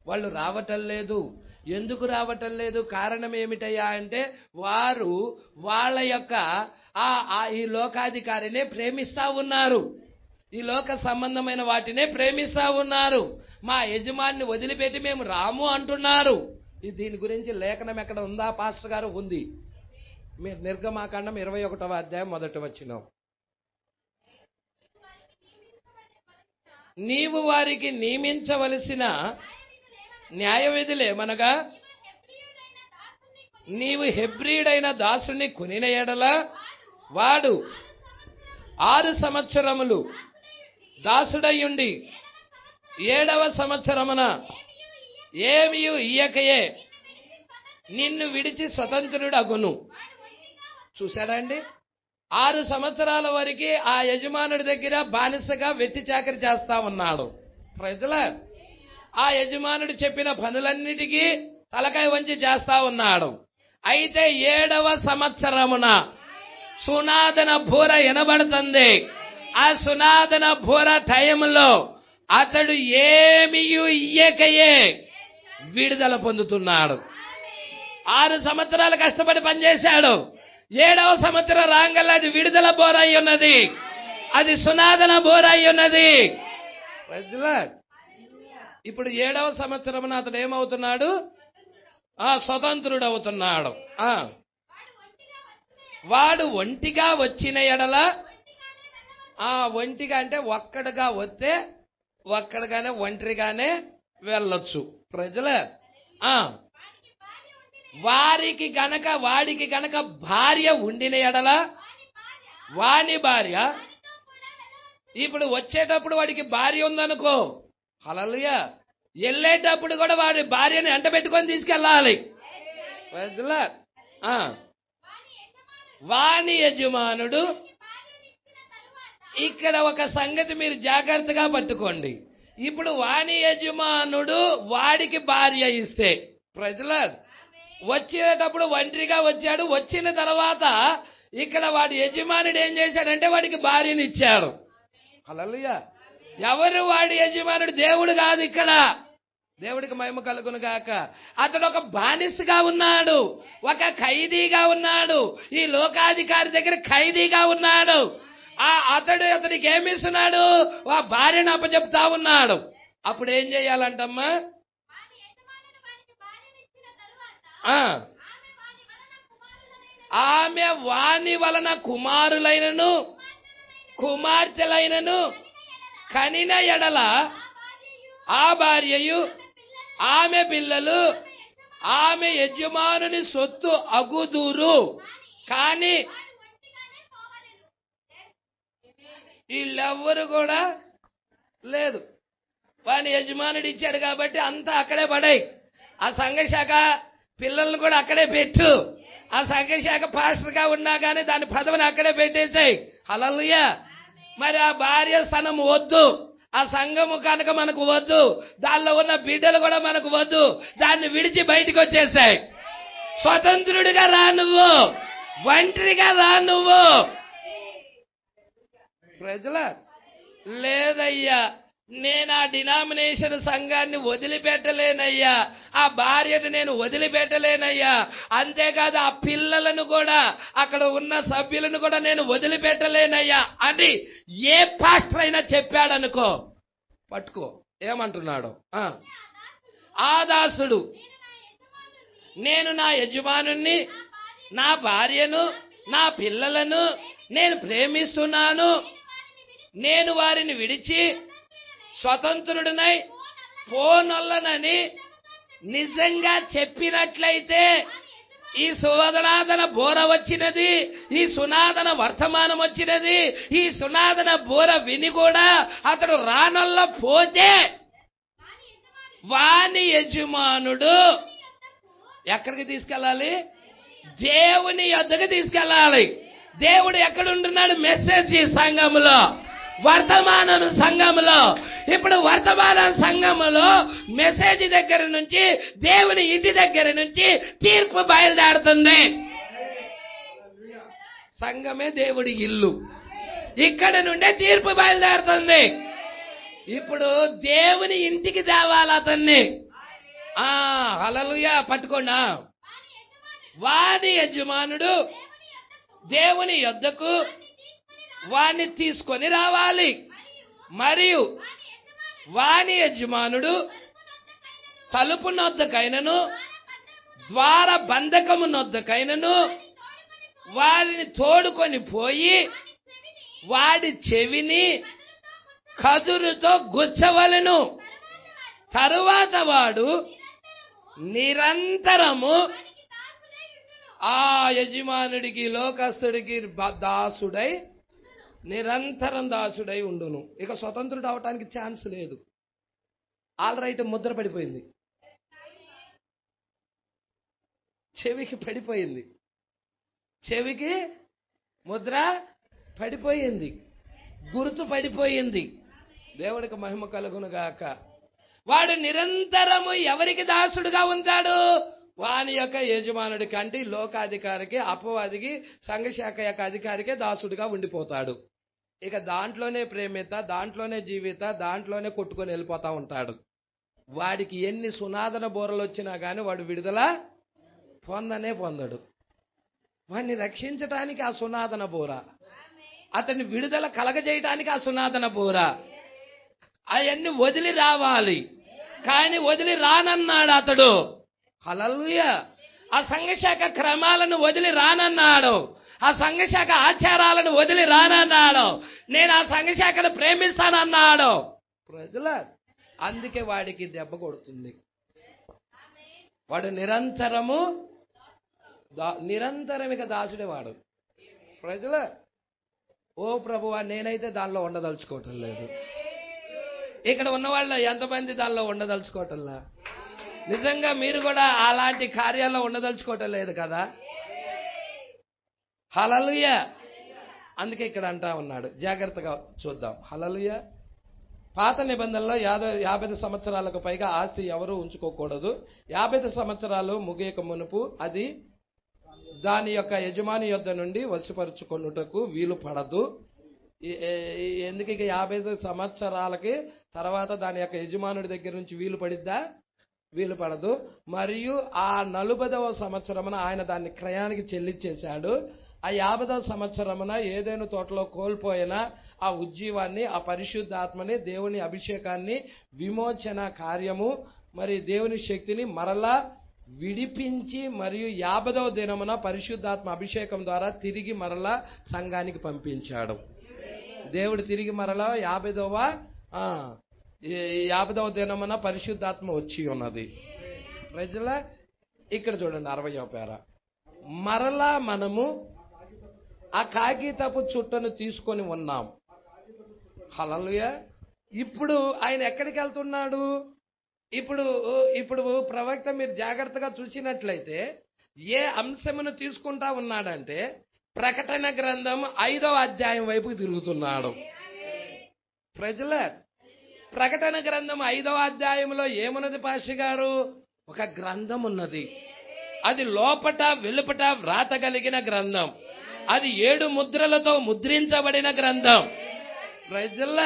వాళ్ళు రావటం లేదు. ఎందుకు రావటం లేదు? కారణం ఏమిటయ్యా అంటే వారు వాళ్ళ యొక్క ఈ లోకాధికారినే ప్రేమిస్తా ఉన్నారు, ఈ లోక సంబంధమైన వాటినే ప్రేమిస్తా ఉన్నారు. మా యజమాన్ని వదిలిపెట్టి మేము రాము అంటున్నారు. దీని గురించి లేఖనం ఎక్కడ ఉందా పాస్టర్ గారు? ఉంది. మీరు నిర్గమాకాండం 21వ అధ్యాయం 1వ వచనం. నీవు వారికి నియమించవలసిన న్యాయ విధులేమనగా నీవు హెబ్రీయుడైన దాసుని కొనిన ఎడల వాడు 6 సంవత్సరములు దాసుడయ్యుండి 7వ సంవత్సరమున ఏమియు ఇయ్యకయే నిన్ను విడిచి స్వతంత్రుడు అగును. చూశాడా అండి? 6 సంవత్సరాల వరకు ఆ యజమానుడి దగ్గర బానిసగా వెట్టి చాకరీ చేస్తా ఉన్నాడు. ప్రజల ఆ యజమానుడు చెప్పిన పనులన్నిటికీ తలకాయ వంచి చేస్తా ఉన్నాడు. అయితే 7వ సంవత్సరమున సునాదన బూర వినబడుతుంది. ఆ సునాదన బూర టైంలో అతడు ఏమియు ఇయ్యకయే విడుదల పొందుతున్నాడు. 6 సంవత్సరాలు కష్టపడి పనిచేశాడు. 7వ సంవత్సరం రాంగల్లా అది విడుదల బోర అయి ఉన్నది, అది సునాదన బోర అయి ఉన్నది. ఇప్పుడు 7వ సంవత్సరం అతడు ఏమవుతున్నాడు? స్వతంత్రుడు అవుతున్నాడు. వాడు ఒంటిగా వచ్చిన ఎడల, ఒంటిగా అంటే ఒక్కడుగా వస్తే ఒక్కడుగానే ఒంటరిగానే వెళ్ళొచ్చు. ప్రజల వాడికి గనక భార్య ఉండిన ఎడల వాని భార్య, ఇప్పుడు వచ్చేటప్పుడు వాడికి భార్య ఉందనుకో, హల్లెలూయా, వెళ్ళేటప్పుడు కూడా వాడి భార్యని ఎంట పెట్టుకొని తీసుకెళ్ళాలి. వాని యజమానుడు, ఇక్కడ ఒక సంగతి మీరు జాగ్రత్తగా పట్టుకోండి. ఇప్పుడు వాని యజమానుడు వాడికి భార్య ఇస్తే, ప్రజల వచ్చేటప్పుడు ఒంటరిగా వచ్చాడు. వచ్చిన తర్వాత ఇక్కడ వాడి యజమానుడు ఏం చేశాడంటే వాడికి భార్యని ఇచ్చాడు. హల్లెలూయా. ఎవరు వాడి యజమానుడు? దేవుడు కాదు. ఇక్కడ దేవుడికి మహిమ కలుగును గాక. అతడు ఒక బానిసగా ఉన్నాడు, ఒక ఖైదీగా ఉన్నాడు, ఈ లోకాధికారి దగ్గర ఖైదీగా ఉన్నాడు. అతడికి ఏమిస్తున్నాడు? ఆ భార్యను అప్పచెప్తా ఉన్నాడు. అప్పుడు ఏం చేయాలంటమ్మా? ఆమె వాని వలన కుమారులైనను కుమార్తెలైనను కనిన ఎడల ఆ భార్యయు ఆమె పిల్లలు ఆమె యజమానుని సొత్తు అగుదురు. కానీ వీళ్ళెవ్వరు కూడా లేదు. వాని యజమానుడు ఇచ్చాడు కాబట్టి అంతా అక్కడే పడాయి. ఆ సంఘశాఖ పిల్లల్ని కూడా అక్కడే పెట్టు. ఆ సంఘశాఖ పాస్టర్గా ఉన్నా కానీ దాని పదవిని అక్కడే పెట్టేసాయి. హల్లెలూయా. మరి ఆ భార్య స్థనం వద్దు, ఆ సంఘము కనుక మనకు వద్దు, దానిలో ఉన్న బిడ్డలు కూడా మనకు వద్దు. దాన్ని విడిచి బయటికి వచ్చేసాయి. స్వతంత్రుడిగా రా నువ్వు, ఒంటరిగా రా నువ్వు. ప్రజల లేదయ్యా, నేను ఆ డినామినేషన్ సంఘాన్ని వదిలిపెట్టలేనయ్యా, ఆ భార్యను నేను వదిలిపెట్టలేనయ్యా, అంతేకాదు ఆ పిల్లలను కూడా అక్కడ ఉన్న సభ్యులను కూడా నేను వదిలిపెట్టలేనయ్యా అని ఏ పాస్టర్ అయినా చెప్పాడనుకో, పట్టుకో ఏమంటున్నాడు? ఆ దాసుడు, నేను నా యజమానుణ్ణి, నా భార్యను, నా పిల్లలను నేను ప్రేమిస్తున్నాను, నేను వారిని విడిచి స్వతంత్రుడినై పోనొల్లనని నిజంగా చెప్పినట్లయితే ఈ సునాదన బోర వచ్చినది, ఈ సునాదన వర్తమానం వచ్చినది, ఈ సునాదన బోర విని కూడా అతడు రానొల్ల పోతే వాని యజమానుడు ఎక్కడికి తీసుకెళ్ళాలి? దేవుని యొద్దకు తీసుకెళ్ళాలి. దేవుడు ఎక్కడుంటున్నాడు? మెసేజ్ సంఘములో, వర్తమానం సంఘములో. ఇప్పుడు వర్తమాన సంఘములో మెసేజ్ దగ్గర నుంచి, దేవుని ఇంటి దగ్గర నుంచి తీర్పు బయలుదేరుతుంది. సంఘమే దేవుడి ఇల్లు, ఇక్కడ నుండే తీర్పు బయలుదేరుతుంది. ఇప్పుడు దేవుని ఇంటికి తేవాలి అతన్ని. హల్లెలూయా. పట్టుకోండా. వాని యజమానుడు దేవుని యొద్దకు వాణ్ణి తీసుకొని రావాలి. మరియు వాని యజమానుడు తలుపు నొద్దకైనను ద్వార బంధకము నొద్దకైనను వారిని తోడుకొని పోయి వాడి చెవిని కదురుతో గుచ్చవలెను. తరువాత వాడు నిరంతరము ఆ యజమానుడికి లోకస్తుడికి దాసుడై నిరంతరం దాసుడై ఉండును. ఇక స్వతంత్రుడు అవటానికి ఛాన్స్ లేదు. ఆల్ రైట్, ముద్ర పడిపోయింది, చెవికి పడిపోయింది, చెవికి ముద్ర పడిపోయింది, గుర్తు పడిపోయింది. దేవుడికి మహిమ కలుగును గాక. వాడు నిరంతరము ఎవరికి దాసుడుగా ఉంటాడు? వాని యొక్క యజమానుడికి, అంటే లోకాధికారికి, అపవాదికి, సంఘశాఖ యొక్క అధికారికే దాసుడిగా ఉండిపోతాడు. ఇక దాంట్లోనే ప్రేమిత, దాంట్లోనే జీవిత, దాంట్లోనే కొట్టుకొని వెళ్ళిపోతా ఉంటాడు. వాడికి ఎన్ని సునాదన బోరలు వచ్చినా కానీ వాడు విడుదల పొందడు. వాడిని రక్షించటానికి ఆ సునాదన బోర, అతన్ని విడుదల కలగజేయటానికి ఆ సునాదన బోర, అవన్నీ వదిలి రావాలి. కానీ వదిలి రానన్నాడు అతడు. హల్లెలూయా. ఆ సంఘశాఖ క్రమాలను వదిలి రానన్నాడు. ఆ సంఘశాఖ ఆచారాలను వదిలి రానన్నాడు. నేను ఆ సంఘశాఖను ప్రేమిస్తానన్నాడు. ప్రజల అందుకే వాడికి దెబ్బ కొడుతుంది. వాడు నిరంతరమిక దాసుడే వాడు. ప్రజల ఓ ప్రభువా, నేనైతే దానిలో ఉండదలుచుకోవటం లేదు. ఇక్కడ ఉన్న వాళ్ళు ఎంతమంది దానిలో ఉండదలుచుకోవటంలా? నిజంగా మీరు కూడా అలాంటి కార్యాల్లో ఉండదలుచుకోవటం లేదు కదా? హల్లెలూయా. అందుకే ఇక్కడ అంటా ఉన్నాడు, జాగ్రత్తగా చూద్దాం. హల్లెలూయా. పాత నిబంధనలో 50 సంవత్సరాలకు పైగా ఆస్తి ఎవరు ఉంచుకోకూడదు. 50 సంవత్సరాలు ముగియక మునుపు అది దాని యొక్క యజమాని యొద్ద నుండి వశపరుచుకొనుటకు వీలు పడదు. ఎందుకు? ఇక 50 సంవత్సరాలకి తర్వాత దాని యొక్క యజమానుడి దగ్గర నుంచి వీలు పడదు. మరియు ఆ 40వ సంవత్సరమున ఆయన దాన్ని క్రయానికి చెల్లించేశాడు. ఆ 50వ సంవత్సరమున ఏదైనా తోటలో కోల్పోయిన ఆ ఉజ్జీవాన్ని, ఆ పరిశుద్ధాత్మని, దేవుని అభిషేకాన్ని, విమోచన కార్యము, మరి దేవుని శక్తిని మరలా విడిపించి మరియు 50వ దినమున పరిశుద్ధాత్మ అభిషేకం ద్వారా తిరిగి మరలా సంఘానికి పంపించాడు. దేవుడు తిరిగి మరలా 50వ దినమున పరిశుద్ధాత్మ వచ్చి ఉన్నది. ప్రజల ఇక్కడ చూడండి 60వ పేర. మరలా మనము ఆ కాగితపు చుట్టను తీసుకొని ఉన్నాం. హల్లెలూయా. ఇప్పుడు ఆయన ఎక్కడికి వెళ్తున్నాడు? ఇప్పుడు ప్రవక్త మీరు జాగ్రత్తగా చూసినట్లయితే ఏ అంశమును తీసుకుంటా ఉన్నాడంటే ప్రకటన గ్రంథం 5వ అధ్యాయం వైపుకి తిరుగుతున్నాడు. ప్రజల ప్రకటన గ్రంథం 5వ అధ్యాయంలో ఏమున్నది పాస్టర్ గారు? ఒక గ్రంథం ఉన్నది. అది లోపట వెలుపట వ్రాత కలిగిన గ్రంథం. అది 7 ముద్రలతో ముద్రించబడిన గ్రంథం. ప్రజల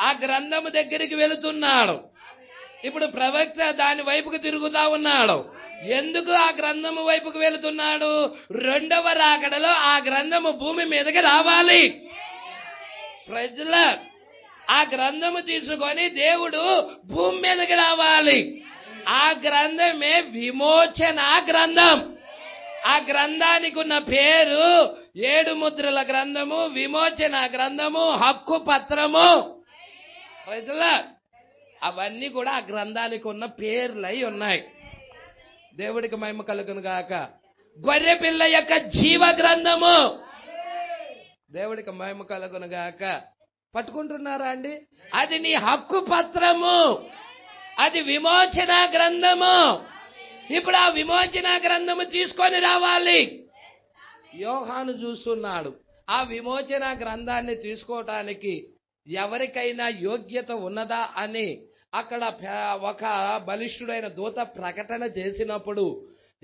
ఆ గ్రంథము దగ్గరికి వెళుతున్నాడు. ఇప్పుడు ప్రవక్త దాని వైపుకు తిరుగుతా ఉన్నాడు. ఎందుకు ఆ గ్రంథము వైపుకు వెళుతున్నాడు? 2వ రాకడలో ఆ గ్రంథము భూమి మీదకి రావాలి. ప్రజల ఆ గ్రంథము తీసుకొని దేవుడు భూమి మీదకి రావాలి. ఆ గ్రంథమే విమోచన గ్రంథం. ఆ గ్రంథానికి ఉన్న పేరు 7 ముద్రల గ్రంథము, విమోచన గ్రంథము, హక్కు పత్రము. ప్రజల అవన్నీ కూడా ఆ గ్రంథానికి ఉన్న పేర్లై ఉన్నాయి. దేవుడికి మహిమ కలుగును గాక. గొర్రె పిల్ల యొక్క జీవ గ్రంథము. దేవుడికి మహిమ కలుగును గాక. పట్టుకుంటున్నారా అండి? అది నీ హక్కు పత్రము, అది విమోచన గ్రంథము. ఇప్పుడు ఆ విమోచన గ్రంథము తీసుకొని రావాలి. యోహాను చూస్తున్నాడు. ఆ విమోచన గ్రంథాన్ని తీసుకోవటానికి ఎవరికైనా యోగ్యత ఉన్నదా అని అక్కడ ఒక బలిష్ఠుడైన దూత ప్రకటన చేసినప్పుడు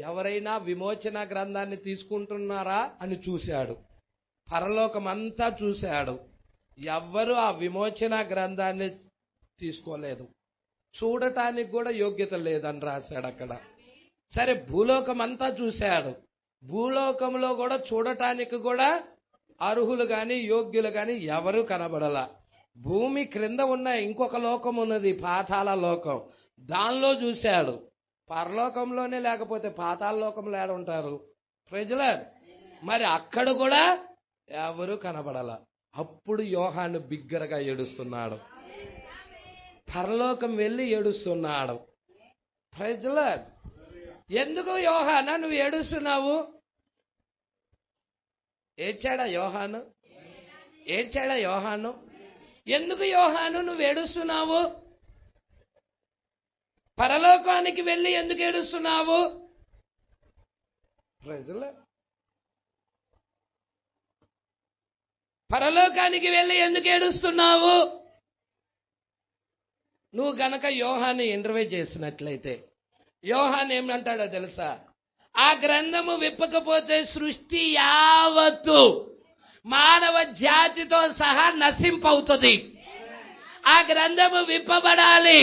ఎవరైనా విమోచన గ్రంథాన్ని తీసుకుంటున్నారా అని చూశాడు. పరలోకమంతా చూశాడు. ఎవ్వరూ ఆ విమోచన గ్రంథాన్ని తీసుకోలేదు. చూడటానికి కూడా యోగ్యత లేదని రాశాడు అక్కడ. సరే, భూలోకం అంతా చూశాడు. భూలోకంలో కూడా చూడటానికి కూడా అర్హులు గాని యోగ్యులు గాని ఎవరు కనబడలా. భూమి క్రింద ఉన్న ఇంకొక లోకం ఉన్నది, పాతాళ లోకం. దానిలో చూశాడు. పరలోకంలోనే లేకపోతే పాతాళ లోకంలో ఏడ ఉంటారు ప్రజలు? మరి అక్కడ కూడా ఎవరు కనబడలా. అప్పుడు యోహాను బిగ్గరగా ఏడుస్తున్నాడు. పరలోకం వెళ్ళి ఏడుస్తున్నాడు. ప్రజలు, ఎందుకు యోహానా నువ్వు ఏడుస్తున్నావు? ఏడ్చాడా యోహాను? ఏడ్చాడా యోహాను? ఎందుకు యోహాను నువ్వు ఏడుస్తున్నావు? పరలోకానికి వెళ్ళి ఎందుకు ఏడుస్తున్నావు? ప్రజలు, పరలోకానికి వెళ్ళి ఎందుకు ఏడుస్తున్నావు? నువ్వు గనక యోహాను ఇంటర్వ్యూ చేసినట్లయితే యోహాను ఏమంటాడో తెలుసా? ఆ గ్రంథము విప్పకపోతే సృష్టి యావత్తు మానవ జాతితో సహా నశింపవుతుంది. ఆ గ్రంథము విప్పబడాలి.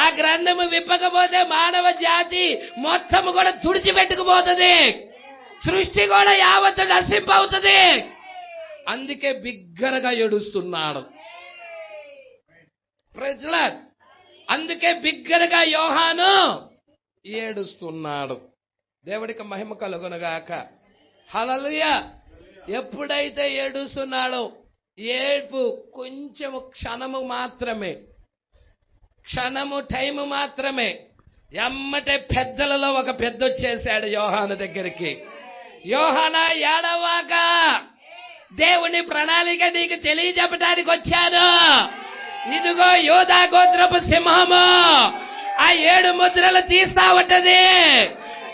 ఆ గ్రంథము విప్పకపోతే మానవ జాతి మొత్తము కూడా తుడిచిపెట్టుకుపోతుంది. సృష్టి కూడా యావత్తు నశింపవుతుంది. అందుకే బిగ్గరగా ఏడుస్తున్నాడు. ప్రజల, అందుకే బిగ్గరగా యోహాను ఏడుస్తున్నాడు. దేవుడికి మహిమ కలుగునుగాక. హల్లెలూయా. ఎప్పుడైతే ఏడుస్తున్నాడో, ఏడుపు కొంచెము క్షణము మాత్రమే, క్షణము టైము మాత్రమే. ఎమ్మటే పెద్దలలో ఒక పెద్ద వచ్చేసాడు యోహాను దగ్గరికి. యోహానా, ఏడవాక, దేవుని ప్రణాళిక నీకు తెలియజెప్పడానికి వచ్చాను. ఇదిగో యోధా గోత్రపు సింహము ఆ 7 ముద్రలు తీస్తా ఉంటది.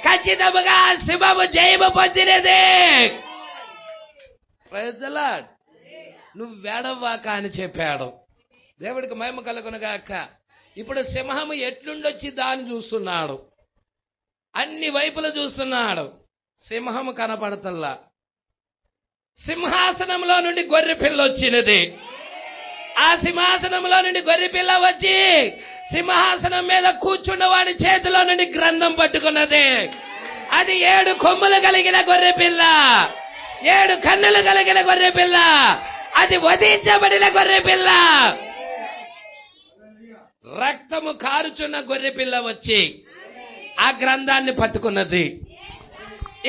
ఖచ్చితంగా సింహము జయము పొందినది. ప్రజల, నువ్వు వేడవ్వాక అని చెప్పాడు. దేవుడికి మహిమ కలుగునుగాక. ఇప్పుడు సింహము ఎట్లుండొచ్చి దాన్ని చూస్తున్నాడు. అన్ని వైపులు చూస్తున్నాడు. సింహము కనపడతల్లా. సింహాసనంలో నుండి గొర్రె పిల్ల వచ్చినది. ఆ సింహాసనంలో నుండి గొర్రె పిల్ల వచ్చి సింహాసనం మీద కూర్చున్న వాడి చేతిలో నుండి గ్రంథం పట్టుకున్నది. అది 7 కొమ్ములు కలిగిన గొర్రె పిల్ల, 7 కన్నులు కలిగిన గొర్రె పిల్ల. అది వధించబడిన గొర్రె పిల్ల. రక్తము కారుచున్న గొర్రె పిల్ల వచ్చి ఆ గ్రంథాన్ని పట్టుకున్నది.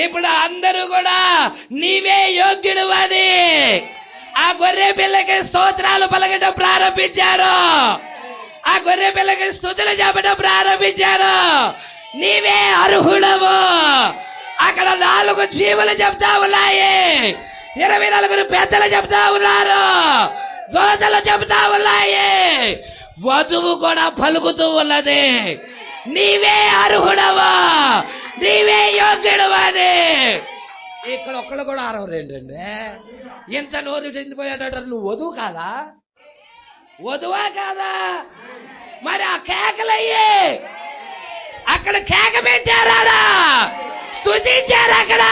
ఇప్పుడు అందరూ కూడా నీవే యోగ్యుడు అని ఆ గొర్రె పిల్లకి స్తోత్రాలు పలకడం ప్రారంభించారు. ఆ గొర్రె పిల్లకి స్తుతులు చెప్పడం ప్రారంభించారు. నీవే అర్హుడవు. అక్కడ 4 జీవులు చెప్తా ఉన్నాయి, 24 పెద్దలు చెప్తా ఉన్నారు, దోతలు చెప్తా ఉన్నాయి, వధువు కూడా పలుకుతూ ఉన్నది, నీవే అర్హుడవు, నీవే యోగ్యుడు అని. ఇక్కడ ఒక్కడు కూడా అరవరేంటండి. ఇంత నోరు చెందిపోయేటట్టు నువ్వు వధువు కాదా? వధువా కాదా? మరి ఆ కేకలయ్యి అక్కడ కేక పెట్టారా? స్తుతించారు అక్కడ.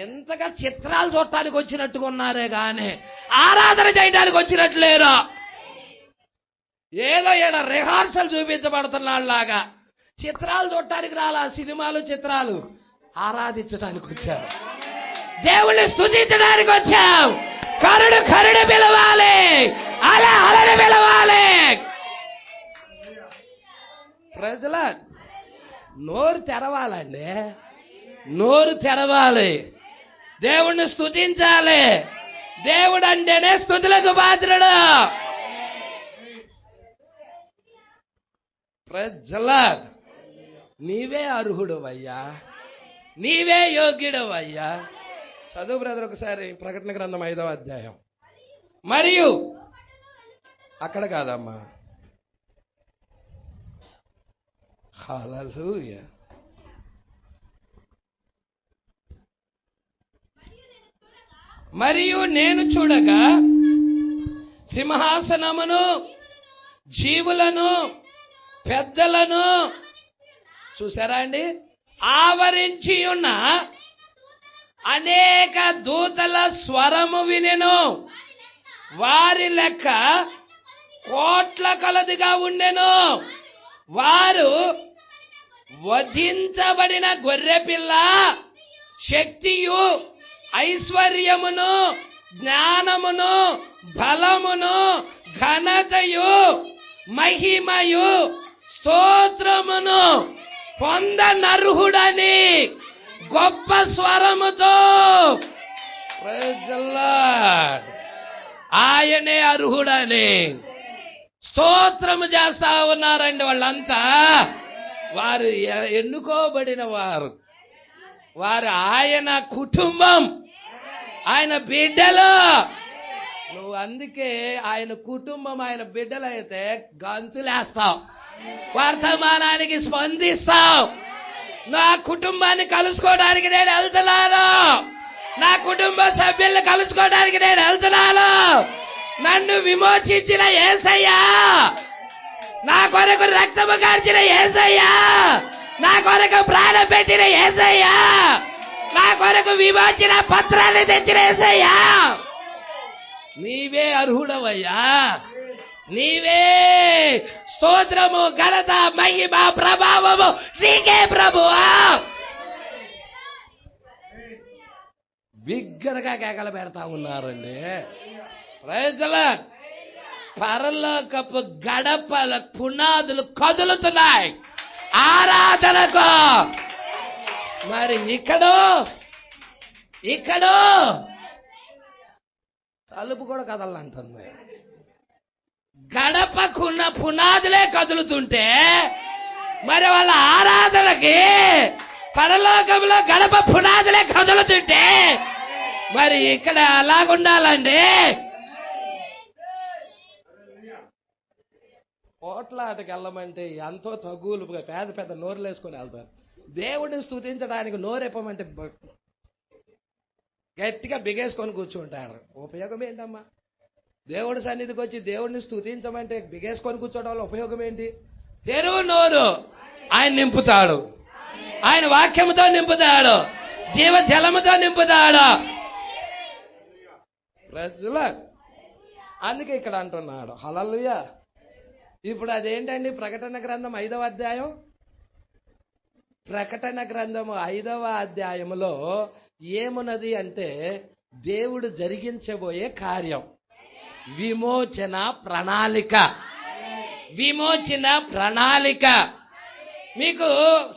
ఎంతగా చిత్రాలు చూడటానికి వచ్చినట్టుగా ఉన్నారే గాని ఆరాధన చేయడానికి వచ్చినట్లేరు. ఏదో ఈడ రిహార్సల్ చూపించబడుతున్నాళ్ళలాగా చిత్రాలు చూడటానికి రాలా. సినిమాలు చిత్రాలు ఆరాధించడానికి వచ్చారు. దేవుణ్ణి స్తుతించడానికి వచ్చాం. కరుడు కరుడు పిలవాలి, అలా అలని పిలవాలి. ప్రజల, నోరు తెరవాలండి. నోరు తెరవాలి. దేవుణ్ణి స్తుతించాలి. దేవుడు అంటేనే స్తుతులకు పాత్రుడు. ప్రజల, నీవే అర్హుడు అయ్యా, నీవే యోగ్యుడు అయ్యా. చదువు బ్రదర్ ఒకసారి ప్రకటన గ్రంథం 5వ అధ్యాయం. మరియు అక్కడ కాదమ్మా, హల్లెలూయా. మరియు నేను చూడగా సింహాసనమును, జీవులను, పెద్దలను చూసారా అండి, ఆవరించి ఉన్న అనేక దూతల స్వరము వినెను. వారి లెక్క కోట్ల కొలదిగా ఉండెను. వారు వధించబడిన గొర్రెపిల్ల శక్తియు ఐశ్వర్యమును జ్ఞానమును బలమును ఘనతయు మహిమయు స్తోత్రమును పొందనర్హుడని గొప్ప స్వరముతో ప్రైజ్ ది లార్డ్, ఆయనే అర్హుడని స్తోత్రము చేస్తా ఉన్నారండి. వాళ్ళంతా వారు ఎన్నుకోబడిన వారు, వారు ఆయన కుటుంబం, ఆయన బిడ్డలు. నువ్వు అందుకే ఆయన కుటుంబం, ఆయన బిడ్డలు అయితే గంతులేస్తావు, వర్తమానానికి స్పందిస్తావు. నా కుటుంబాన్ని కలుసుకోవడానికి నేను వెళ్తున్నాను, నా కుటుంబ సభ్యులను కలుసుకోవడానికి నేను వెళ్తున్నాను. నన్ను విమోచించిన యేసయ్యా, నా కొరకు రక్తము కార్చిన యేసయ్యా, నా కొరకు ప్రాణం పెట్టిన యేసయ్యా, నా కొరకు విమోచన పత్రాన్ని తెచ్చిన యేసయ్యా, నీవే అర్హుడవయ్యా, నీవే. స్తోత్రము ఘనత మహిమ ప్రభావము నీకే ప్రభువా. బిగ్గరగా కేకలు పెడతా ఉన్నారండి. Praise the Lord. పరలోకపు గడపల పునాదులు కదులుతున్నాయి ఆరాధనకు. మరి ఇక్కడ తలుపు కూడా కదలంటుంది. గడపకున్న పునాదులే కదులుతుంటే మరి వాళ్ళ ఆరాధనకి పరలోకంలో గడప పునాదులే కదులుతుంటే మరి ఇక్కడ అలాగుండాలండి. పోట్లాటకి వెళ్ళమంటే ఎంతో తగులుగా పెద్ద పెద్ద నోరులు వేసుకొని వెళ్తారు. దేవుడిని స్తుతించడానికి నోరెప్పమంటే గట్టిగా బిగేసుకొని కూర్చుంటారు. ఉపయోగం ఏంటమ్మా? దేవుడి సన్నిధికి వచ్చి దేవుడిని స్తుతించమంటే బిగేసుకొని కూర్చోవడం వల్ల ఉపయోగం ఏంటి? తెరువు నోరు ఆయన నింపుతాడు, ఆయన వాక్యముతో నింపుతాడు, జీవ జలముతో నింపుతాడు. అందుకే ఇక్కడ అంటున్నాడు హల్లెలూయా. ఇప్పుడు అదేంటండి? ప్రకటన గ్రంథం 5వ అధ్యాయం. ప్రకటన గ్రంథము 5వ అధ్యాయములో ఏమున్నది అంటే దేవుడు జరిగించబోయే కార్యం, విమోచన ప్రణాళిక. విమోచన ప్రణాళిక మీకు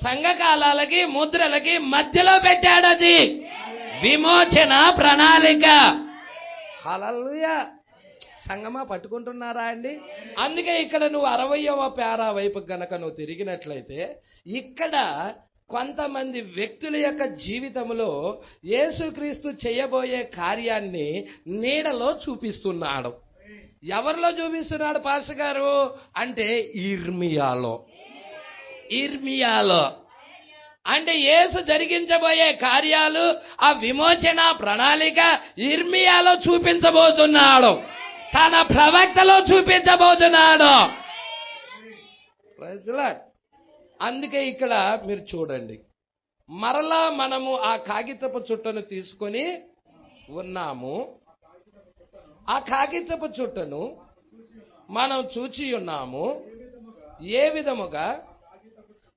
సంఘకాలాలకి ముద్రలకి మధ్యలో పెట్టాడు. అది విమోచన ప్రణాళిక. హల్లెలూయా. సంగమా పట్టుకుంటున్నారా అండి? అందుకే ఇక్కడ నువ్వు 60వ పేరా వైపు గనక నువ్వు తిరిగినట్లయితే ఇక్కడ కొంతమంది వ్యక్తుల యొక్క జీవితంలో యేసుక్రీస్తు చేయబోయే కార్యాన్ని నీడలో చూపిస్తున్నాడు. ఎవరిలో చూపిస్తున్నాడు పాస్టర్ గారు అంటే ఇర్మియాలో అంటే యేసు జరిగించబోయే కార్యాలు, ఆ విమోచన ప్రణాళిక ఇర్మియాలో చూపించబోతున్నాడు, తన ప్రవక్తలో చూపించబోతున్నాడు. అందుకే ఇక్కడ మీరు చూడండి, మరలా మనము ఆ కాగితపు చుట్టను తీసుకొని ఉన్నాము. ఆ కాగితపు చుట్టను మనం చూచి ఉన్నాము. ఏ విధముగా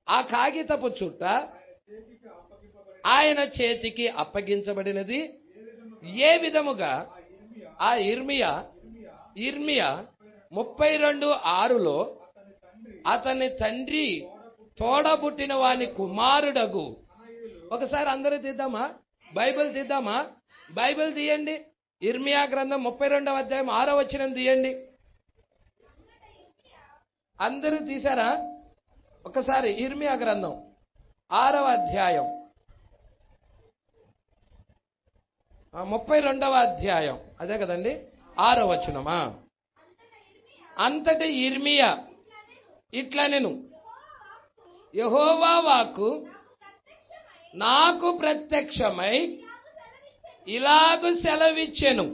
ఆ కాగితపు చుట్ట ఆయన చేతికి అప్పగించబడినది, ఏ విధముగా ఆ ఇర్మియా 32:6లో అతని తండ్రి తోడబుట్టిన వాని కుమారుడగు. ఒకసారి అందరూ తీద్దామా? బైబిల్ తీద్దామా? బైబిల్ తీయండి. ఇర్మియా గ్రంథం 32వ అధ్యాయం 6వ వచనం తీయండి. అందరూ తీశారా? ఒకసారి ఇర్మియా గ్రంథం 6వ అధ్యాయం 32వ అధ్యాయం అదే కదండి, 6వ వచనమా? అంతటి ఇర్మియా ఇట్లనెను, యెహోవా వాక్కు నాకు ప్రత్యక్షమై ఇలాగు సెలవిచ్చెను,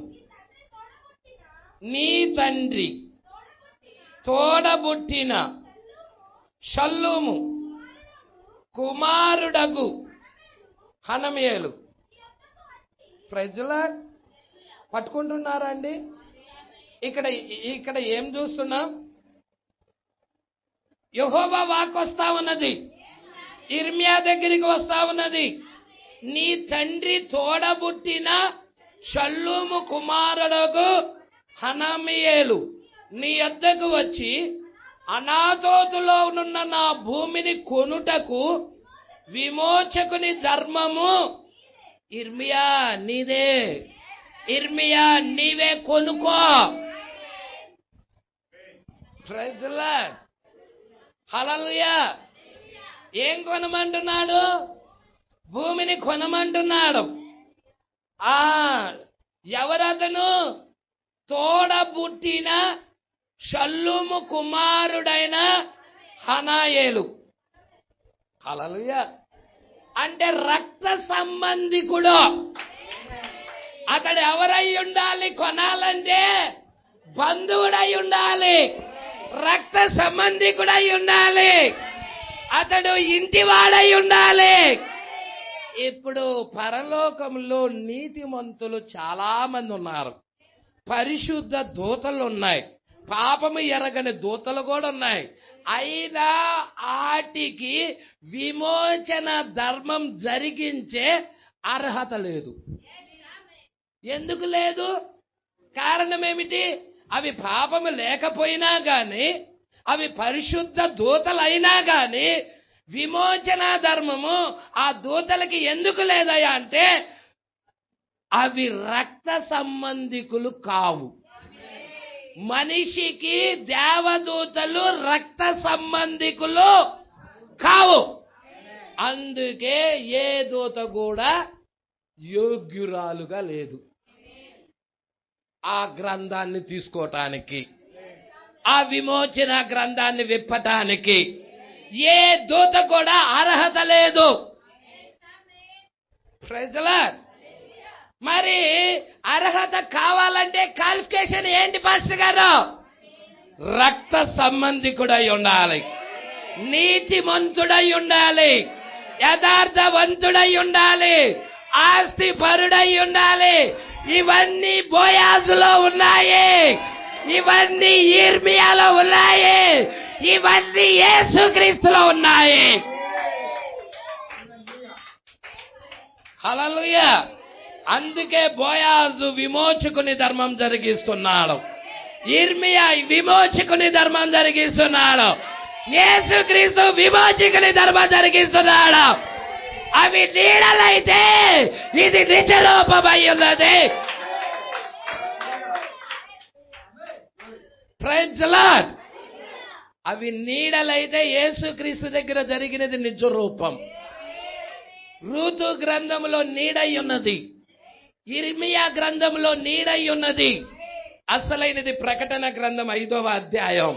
నీ తండ్రి తోడబుట్టిన షల్లూము కుమారుడగు హనమేలు. ప్రజల పట్టుకుంటున్నారా అండి? ఇక్కడ ఏం చూస్తున్నాం? యెహోవా వాక్కు వస్తా ఉన్నది, ఇర్మియా దగ్గరికి వస్తా ఉన్నది. నీ తండ్రి తోడబుట్టిన షల్లూము కుమారుడగు హనమీయేలు నీ యొద్దకు వచ్చి అనాతోతులో ఉన్న నా భూమిని కొనుటకు విమోచకుని ధర్మము ఇర్మియా నీదే, ఇర్మియా నీవే కొనుక్కో. ప్రైజ్ ది లార్డ్, హల్లెలూయా. ఏం కొనమంటున్నాడు? భూమిని కొనమంటున్నాడు. ఎవరతను? తోడబుట్టిన షల్లూము కుమారుడైన హనమీయేలు. హల్లెలూయా. అంటే రక్త సంబంధికుడు. అతడు ఎవరై ఉండాలి? కొనాలంటే బంధువుడై ఉండాలి, రక్త సంబంధికుడై ఉండాలి, అతడు ఇంటివాడై ఉండాలి. ఇప్పుడు పరలోకంలో నీతిమంతులు చాలా మంది ఉన్నారు, పరిశుద్ధ దూతలు ఉన్నాయి, పాపము ఎరగని దూతలు కూడా ఉన్నాయి. అయినా ఆటికి విమోచన ధర్మం జరిగించే అర్హత లేదు. ఎందుకు లేదు? కారణం ఏమిటి? అవి పాపము లేకపోయినా గాని, అవి పరిశుద్ధ దూతలైనా గాని విమోచన ధర్మము ఆ దూతలకి ఎందుకు లేదయ్యా అంటే అవి రక్త సంబంధికులు కావు. మనిషికి దేవదూతలు రక్త సంబంధికులు కావు. అందుకే ఏ దూత కూడా యోగ్యురాలుగా లేదు ఆ గ్రంథాన్ని తీసుకోవటానికి, ఆ విమోచన గ్రంథాన్ని విప్పటానికి. ఏ దూత కూడా అర్హత లేదు. Praise the Lord. మరి అర్హత కావాలంటే క్వాలిఫికేషన్ ఏంటి పాస్టర్ గారు? రక్త సంబంధికుడై ఉండాలి, నీతిమంతుడై ఉండాలి, యథార్థవంతుడై ఉండాలి, ఆస్తి పరుడై ఉండాలి. ఇవన్నీ బోయాజులో ఉన్నాయి, ఇవన్నీ ఇర్మియాలో ఉన్నాయి, ఇవన్నీ యేసుక్రీస్తులో ఉన్నాయి. హల్లెలూయా. అందుకే బోయాజు విమోచకుని ధర్మం జరిగిస్తున్నాడు, ఇర్మియా విమోచకుని ధర్మం జరిగిస్తున్నాడు, యేసుక్రీస్తు విమోచకుని ధర్మం జరిగిస్తున్నాడు. అవి నీడలైతే ఇది నిజ రూపమై ఉన్నది. Praise the Lord. అవి నీడలైతే యేసుక్రీస్తు దగ్గర జరిగినది నిజ రూపం. రూతు గ్రంథంలో నీడై ఉన్నది, ఇర్మియా గ్రంథంలో నీడై ఉన్నది. అసలైనది ప్రకటన గ్రంథం 5వ అధ్యాయం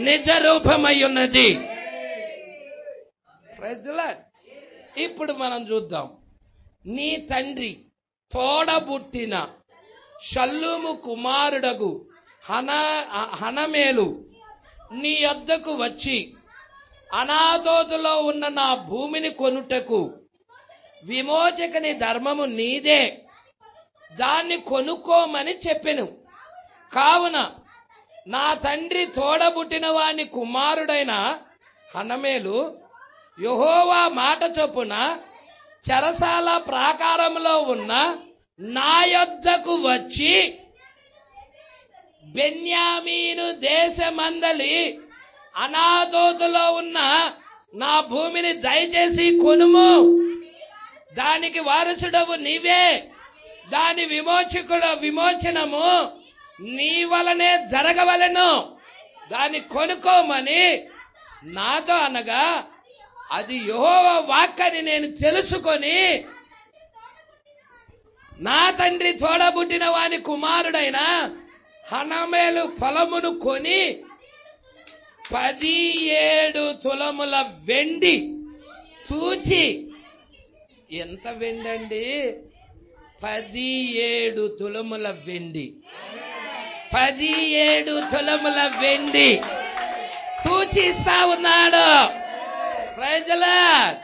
నిజ రూపమై ఉన్నది. Praise the Lord. ఇప్పుడు మనం చూద్దాం. నీ తండ్రి తోడబుట్టిన షల్లూము కుమారుడగు హనమీయేలు నీ యొద్దకు వచ్చి అనాతోతులో ఉన్న నా భూమిని కొనుటకు విమోచకుని ధర్మము నీదే, దాన్ని కొనుక్కోమని చెప్పెను. కావున నా తండ్రి తోడబుట్టిన వాని కుమారుడైన హనమీయేలు యెహోవా మాట చొప్పున చెరసాల ప్రాకారంలో ఉన్న నా యొద్దకు వచ్చి బెన్యామీను దేశమందలి అనాతోతులో ఉన్న నా భూమిని దయచేసి కొనుము, దానికి వారసుడవు నీవే, దాని విమోచనము నీ వలనే జరగవలెను, దాన్ని కొనుక్కోమని నాతో అనగా అది యెహోవా వాక్కని నేను తెలుసుకొని నా తండ్రి తోడబుట్టిన వాని కుమారుడైన హనమీయేలు పొలమును కొని 17 తులముల వెండి తూచి. ఎంత వెండి అండి? 17 తులముల వెండి, 17 తులముల వెండి తూచిస్తా ఉన్నాడు. Praise the Lord.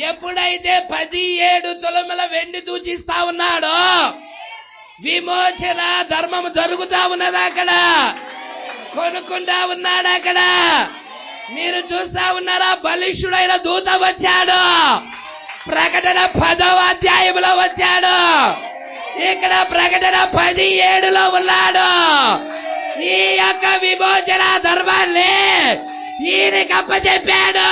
ఎప్పుడైతే 17 తులముల వెండి తూచిస్తా ఉన్నాడో విమోచన ధర్మం జరుగుతా ఉన్నది అక్కడ. కొనుక్కుంటా ఉన్నాడు అక్కడ. మీరు చూస్తా ఉన్నారా? బలిష్ఠుడైన దూత వచ్చాడు. ప్రకటన 10వ అధ్యాయంలో వచ్చాడు. ఇక్కడ ప్రకటన 17లో ఉన్నాడు. ఈ యొక్క విమోచన ధర్మాన్ని ఈయనకి అప్పచెప్పాడు.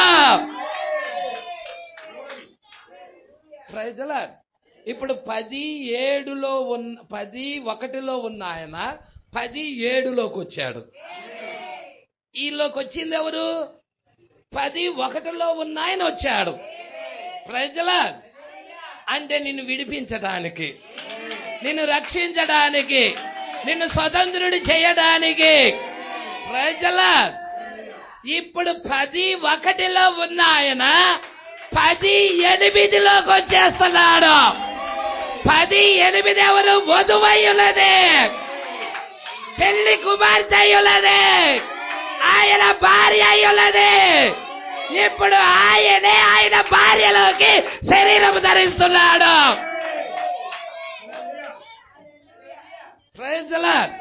Praise Lord. ఇప్పుడు 10:7లో 10:1లో ఉన్న ఆయన 10:7లోకి వచ్చాడు. ఈలోకి వచ్చింది ఎవరు? 10:1లో ఉన్న ఆయన వచ్చాడు. Praise Lord. అంటే నిన్ను విడిపించడానికి, నిన్ను రక్షించడానికి, నిన్ను స్వతంత్రుడు చేయడానికి. Praise Lord. ఇప్పుడు 10:1లో ఉన్న ఆయన 10:8లోకి వచ్చేస్తున్నాడు. 10:8 ఎవరు? వధువయ్యులదే, పెళ్లి కుమార్తె అయ్యులదే, ఆయన భార్య అయ్యులదే. ఇప్పుడు ఆయనే ఆయన భార్యలోకి శరీరం ధరిస్తున్నాడు. Praise the lord.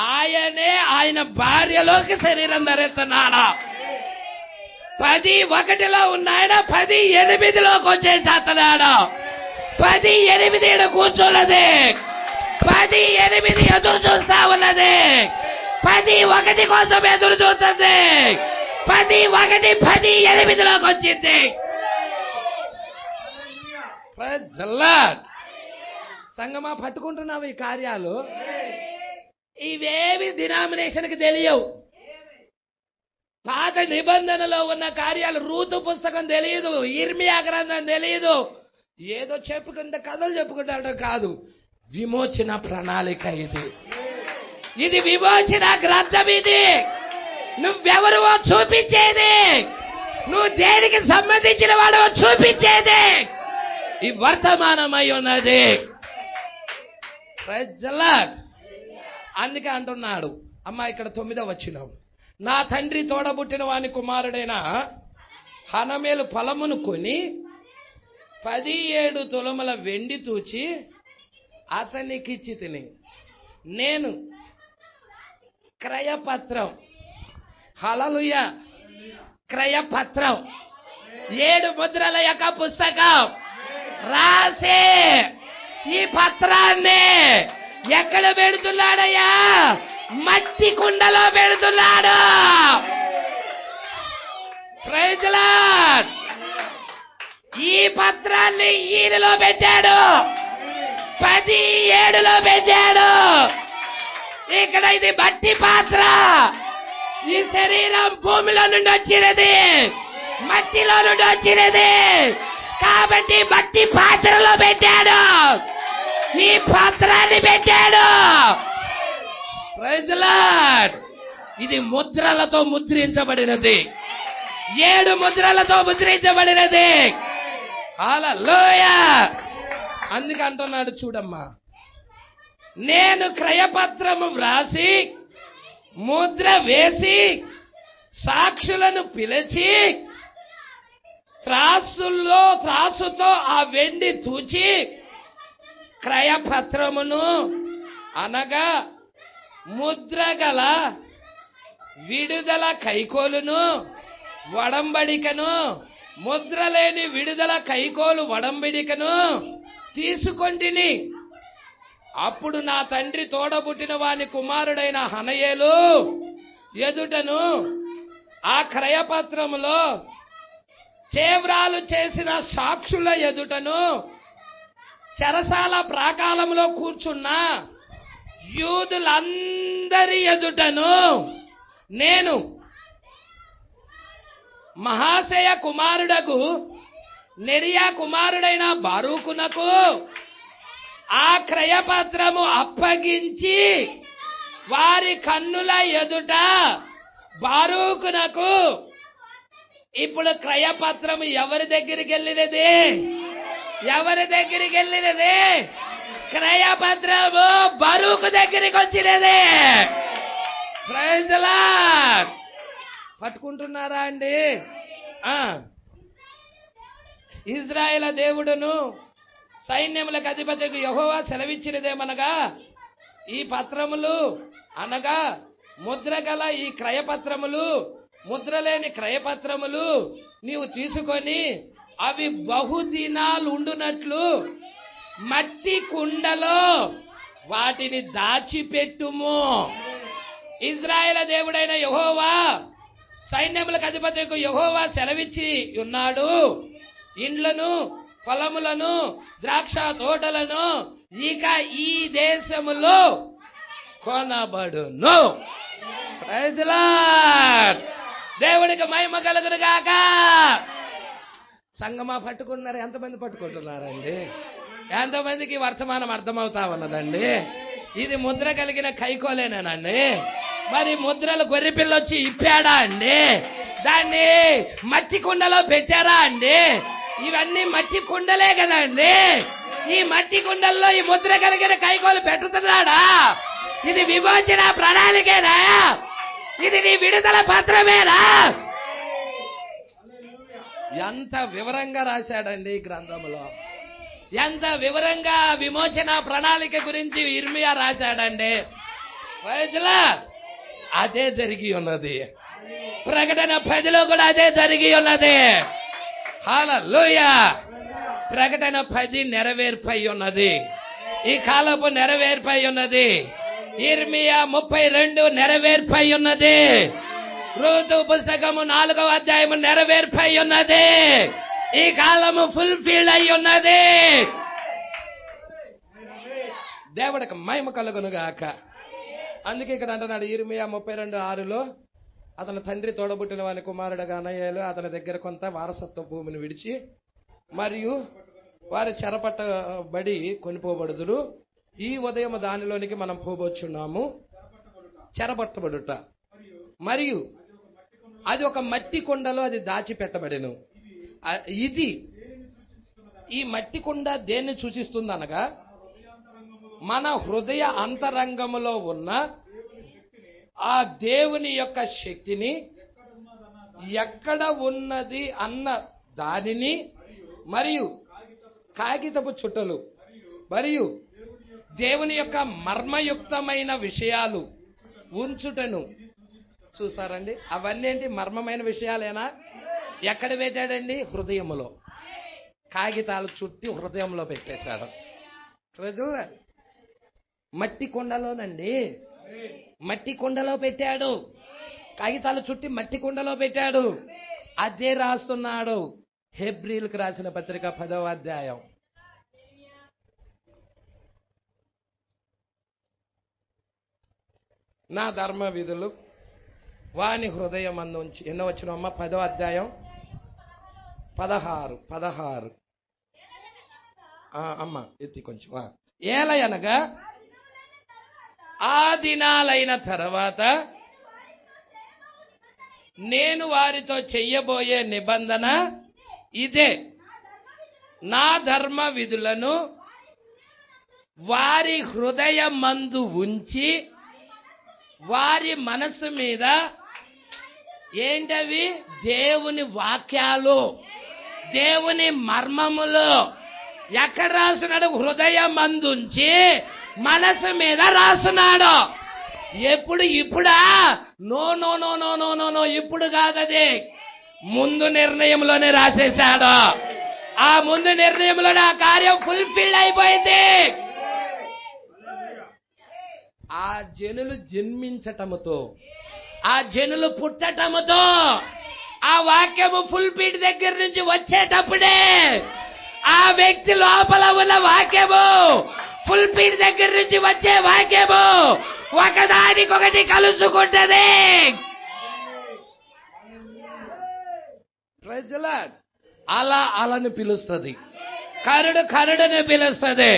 ఆయనే ఆయన భార్యలోకి శరీరం ధరిస్తున్నాడు. 10:1లో ఉన్న ఆయన 10:8లోకి వచ్చేసేస్తున్నాడు. 10:8 కూర్చోన్నది. 10:8 ఎదురు చూస్తా ఉన్నది. 10:1 కోసం ఎదురు చూస్తుంది. 10:1 10:8లోకి వచ్చింది. Praise the Lord. సంగమా, పట్టుకుంటున్నావు ఈ కార్యాలు? ఇవేవి డినామినేషన్కి తెలియవు. పాత నిబంధనలో ఉన్న కార్యాలు, రూతు పుస్తకం తెలియదు, ఇర్మియా గ్రంథం తెలియదు. ఏదో చెప్పుకుంటే కథలు చెప్పుకుంటాడు కాదు. విమోచన ప్రణాళిక ఇది. ఇది విమోచన గ్రంథం. ఇది నువ్వెవరువో చూపించేది, నువ్వు దేనికి సంబంధించిన వాడో చూపించేది ఈ వర్తమానమై ఉన్నది. Praise the Lord. అందుకే అంటున్నాడు అమ్మా ఇక్కడ 9వ వచనం, నా తండ్రి తోడబుట్టిన వాని కుమారుడైన హనమేలు పొలమును కొని 17 తులముల వెండి తూచి అతనికిచ్చి తిని, నేను క్రయపత్రం, హల్లెలూయా, క్రయపత్రం 7 ముద్రల యొక్క పుస్తకం రాసే ఈ పత్రాన్ని ఎక్కడ పెడుతున్నాడయ్యా? మట్టి కుండలో పెడుతున్నాడు. Praise the Lord. ఈ పత్రాన్ని ఈయనలో పెట్టాడు. 17లో పెట్టాడు. ఇక్కడ ఇది మట్టి పాత్ర. ఈ శరీరం భూమిలో నుండి వచ్చినది, మట్టిలో నుండి వచ్చినది. కాబట్టి మట్టి పాత్రలో పెట్టాడు. ఈ పాత్రాన్ని పెట్టాడు. Praise the Lord. ఇది ముద్రలతో ముద్రించబడినది. 7 ముద్రలతో ముద్రించబడినది. హల్లెలూయా. అందుకే అంటున్నాడు చూడమ్మా, నేను క్రయపత్రము వ్రాసి ముద్ర వేసి సాక్షులను పిలిచి త్రాసుతో ఆ వెండి తూచి క్రయపత్రమును అనగా ముద్రగల విడుదల కైకోలును వడంబడికను, ముద్రలేని విడుదల కైకోలు వడంబడికను తీసుకొంటిని. అప్పుడు నా తండ్రి తోడబుట్టిన వాని కుమారుడైన హనయేలు ఎదుటను ఆ క్రయపత్రములో చేవ్రాలు చేసిన సాక్షుల ఎదుటను చెరసాల ప్రాకారంలో కూర్చున్న యూదులందరి ఎదుటను నేను మహాశయ కుమారుడకు నెరియా కుమారుడైన బారూకునకు ఆ క్రయపత్రము అప్పగించి వారి కన్నుల ఎదుట బారూకునకు. ఇప్పుడు క్రయపత్రము ఎవరి దగ్గరికి వెళ్ళినది? ఎవరి దగ్గరికి వెళ్ళినది? క్రయపత్రము బారూకు దగ్గరికి వచ్చినది. Praise the lord. పట్టుకుంటున్నారా అండి? ఇజ్రాయేలు దేవుడును సైన్యములకు అధిపతికి యెహోవా సెలవిచ్చినదేమనగా, ఈ పత్రములు అనగా ముద్రగల ఈ క్రయపత్రములు, ముద్రలేని క్రయపత్రములు నీవు తీసుకొని అవి బహుదినాలు ఉండునట్లు మట్టి కుండలో వాటిని దాచిపెట్టుము. ఇజ్రాయేలు దేవుడైన యెహోవా, సైన్యములకు అధిపతికి యెహోవా సెలవిచ్చి ఉన్నాడు, ఇండ్లను, పొలములను, ద్రాక్ష తోటలను ఇక ఈ దేశములో కొనబడును. Praise the lord. దేవుడికి మహిమ కలుగును గాక. సంగమా పట్టుకున్నారు? ఎంతమంది పట్టుకుంటున్నారండి? ఎంతమందికి వర్తమానం అర్థమవుతా ఉన్నదండి? ఇది ముద్ర కలిగిన కైకోలేనండి. మరి ముద్రలు గొర్రెపిల్ల వచ్చి ఇప్పాడా అండి? దాన్ని మట్టి కుండలో పెట్టారా అండి? ఇవన్నీ మట్టి కుండలే కదండి. ఈ మట్టి కుండల్లో ఈ ముద్ర కలిగిన కైకోలు పెట్టుతున్నాడా? ఇది విమోచన ప్రణాళికేనా? ఇది నీ విడుదల పత్రమేనా? ఎంత వివరంగా రాశాడండి ఈ గ్రంథంలో. ఎంత వివరంగా విమోచన ప్రణాళిక గురించి ఇర్మియా రాశాడండి. అదే జరిగి ఉన్నది. ప్రకటన 10లో కూడా అదే జరిగి ఉన్నది. హల్లెలూయా. ప్రకటన 10 నెరవేర్పై ఉన్నది. ఈ కాలపు నెరవేర్పై ఉన్నది. ఇర్మియా 32 నెరవేర్పై ఉన్నది. రూతు పుస్తకము 4వ అధ్యాయము నెరవేర్పై ఉన్నది. ఈ కాలము ఫుల్ఫిల్ అయి ఉన్నది. దేవుడికి మహిమ కలుగును గాక. అందుకే ఇక్కడ అంటున్నాడు ఇర్మియా 32:6లో, అతని తండ్రి తోడబుట్టిన వాని కుమారుడుగా అనయ్యలు అతని దగ్గర కొంత వారసత్వ భూమిని విడిచి మరియు వారి చెరపట్టబడి కొనిపోబడుదురు. ఈ ఉదయం దానిలోనికి మనం పోబోచున్నాము. చెరపట్టబడుట మరియు అది ఒక మట్టి కుండలో అది దాచిపెట్టబడెను. ఇది ఈ మట్టి కుండ దేన్ని సూచిస్తుంది అనగా, మన హృదయ అంతరంగములో ఉన్న ఆ దేవుని యొక్క శక్తిని, ఎక్కడ ఉన్నది అన్న దానిని, మరియు కాగితపు చుట్టలు మరియు దేవుని యొక్క మర్మయుక్తమైన విషయాలు ఉంచుటను చూస్తారండి. అవన్నీ ఏంటి? మర్మమైన విషయాలేనా? ఎక్కడ పెట్టాడండి? హృదయములో. కాగితాలు చుట్టి హృదయంలో పెట్టేశాడు. మట్టి కుండలోనండి, మట్టి కుండలో పెట్టాడు. కాగితాలు చుట్టి మట్టి కుండలో పెట్టాడు. అదే రాస్తున్నాడు హెబ్రీలకు రాసిన పత్రిక 10వ అధ్యాయం. నా ధర్మ విధులు వాని హృదయం అందుంచి. ఎన్నో వచ్చిన అమ్మ? 10వ అధ్యాయం 16. అమ్మ ఎత్తి కొంచెం. ఏలయనగా ఆ దినాలైన తర్వాత నేను వారితో చెయ్యబోయే నిబంధన ఇదే, నా ధర్మ విధులను వారి హృదయమందు ఉంచి వారి మనసు మీద, ఏంటవి? దేవుని వాక్యాలు, దేవుని మర్మములు. ఎక్కడ రాస్తున్నాడు? హృదయమందుంచి మనసు మీద రాస్తున్నాడు. ఎప్పుడు? ఇప్పుడా? No no no no no no no ఇప్పుడు కాదది. ముందు నిర్ణయంలోనే రాసేశాడు. ఆ ముందు నిర్ణయంలోనే ఆ కార్యం ఫుల్ఫిల్ అయిపోయింది. ఆ జనులు జన్మించటముతో, ఆ జనులు పుట్టటముతో, ఆ వాక్యము ఫుల్ఫిల్ దగ్గర నుంచి వచ్చేటప్పుడే ఆ వ్యక్తి లోపల ఉన్న వాక్యము, ఫుల్ఫిల్ దగ్గర నుంచి వచ్చే వాక్యము ఒకదానికొకటి కలుసుకుంటది. అలా అలను పిలుస్తుంది, కరుడు కరుడుని పిలుస్తుంది.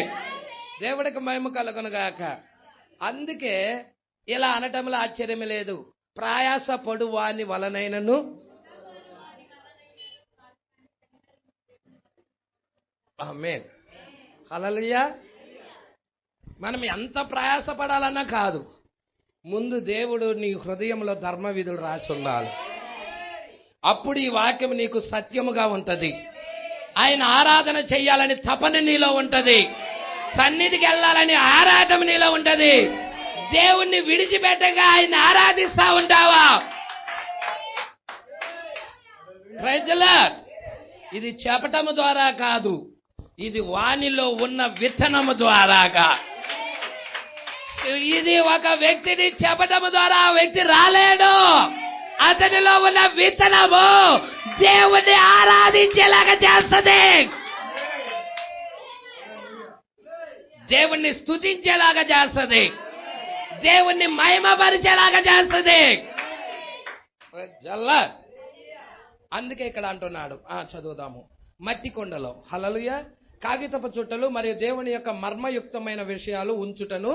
దేవుడికి మహిమ కలుగును గాక. అందుకే ఇలా అనటంలో ఆశ్చర్యం లేదు. ప్రయాస పడు వాని వలనైనను ఆమేన్ హల్లెలూయా. మనం ఎంత ప్రయాసపడాలన్నా కాదు, ముందు దేవుడు నీ హృదయంలో ధర్మ విధులు రాసి ఉండాలి. అప్పుడు ఈ వాక్యం నీకు సత్యముగా ఉంటది. ఆయన ఆరాధన చెయ్యాలని తపన నీలో ఉంటది. సన్నిధికి వెళ్ళాలని ఆరాధన నీలో ఉంటది. దేవుణ్ణి విడిచిపెట్టగా ఆయన ఆరాధిస్తా ఉంటావా? ప్రజలా, ఇది చెప్పటము ద్వారా కాదు, ఇది వానిలో ఉన్న విత్తనము ద్వారాగా. ఇది ఒక వ్యక్తిని చెప్పటము ద్వారా ఆ వ్యక్తి రాలేడు. అతనిలో ఉన్న విత్తనము దేవుణ్ణి ఆరాధించేలాగా చేస్తుంది, దేవుణ్ణి స్తుతించేలాగా చేస్తుంది, దేవుణ్ణి మహిమపరిచేలాగా చేస్తుంది. అందుకే ఇక్కడ అంటున్నాడు, చదువుదాము. మట్టి కొండలో హల్లెలూయా కాగితపు చుట్టలు మరియు దేవుని యొక్క మర్మయుక్తమైన విషయాలు ఉంచుటను.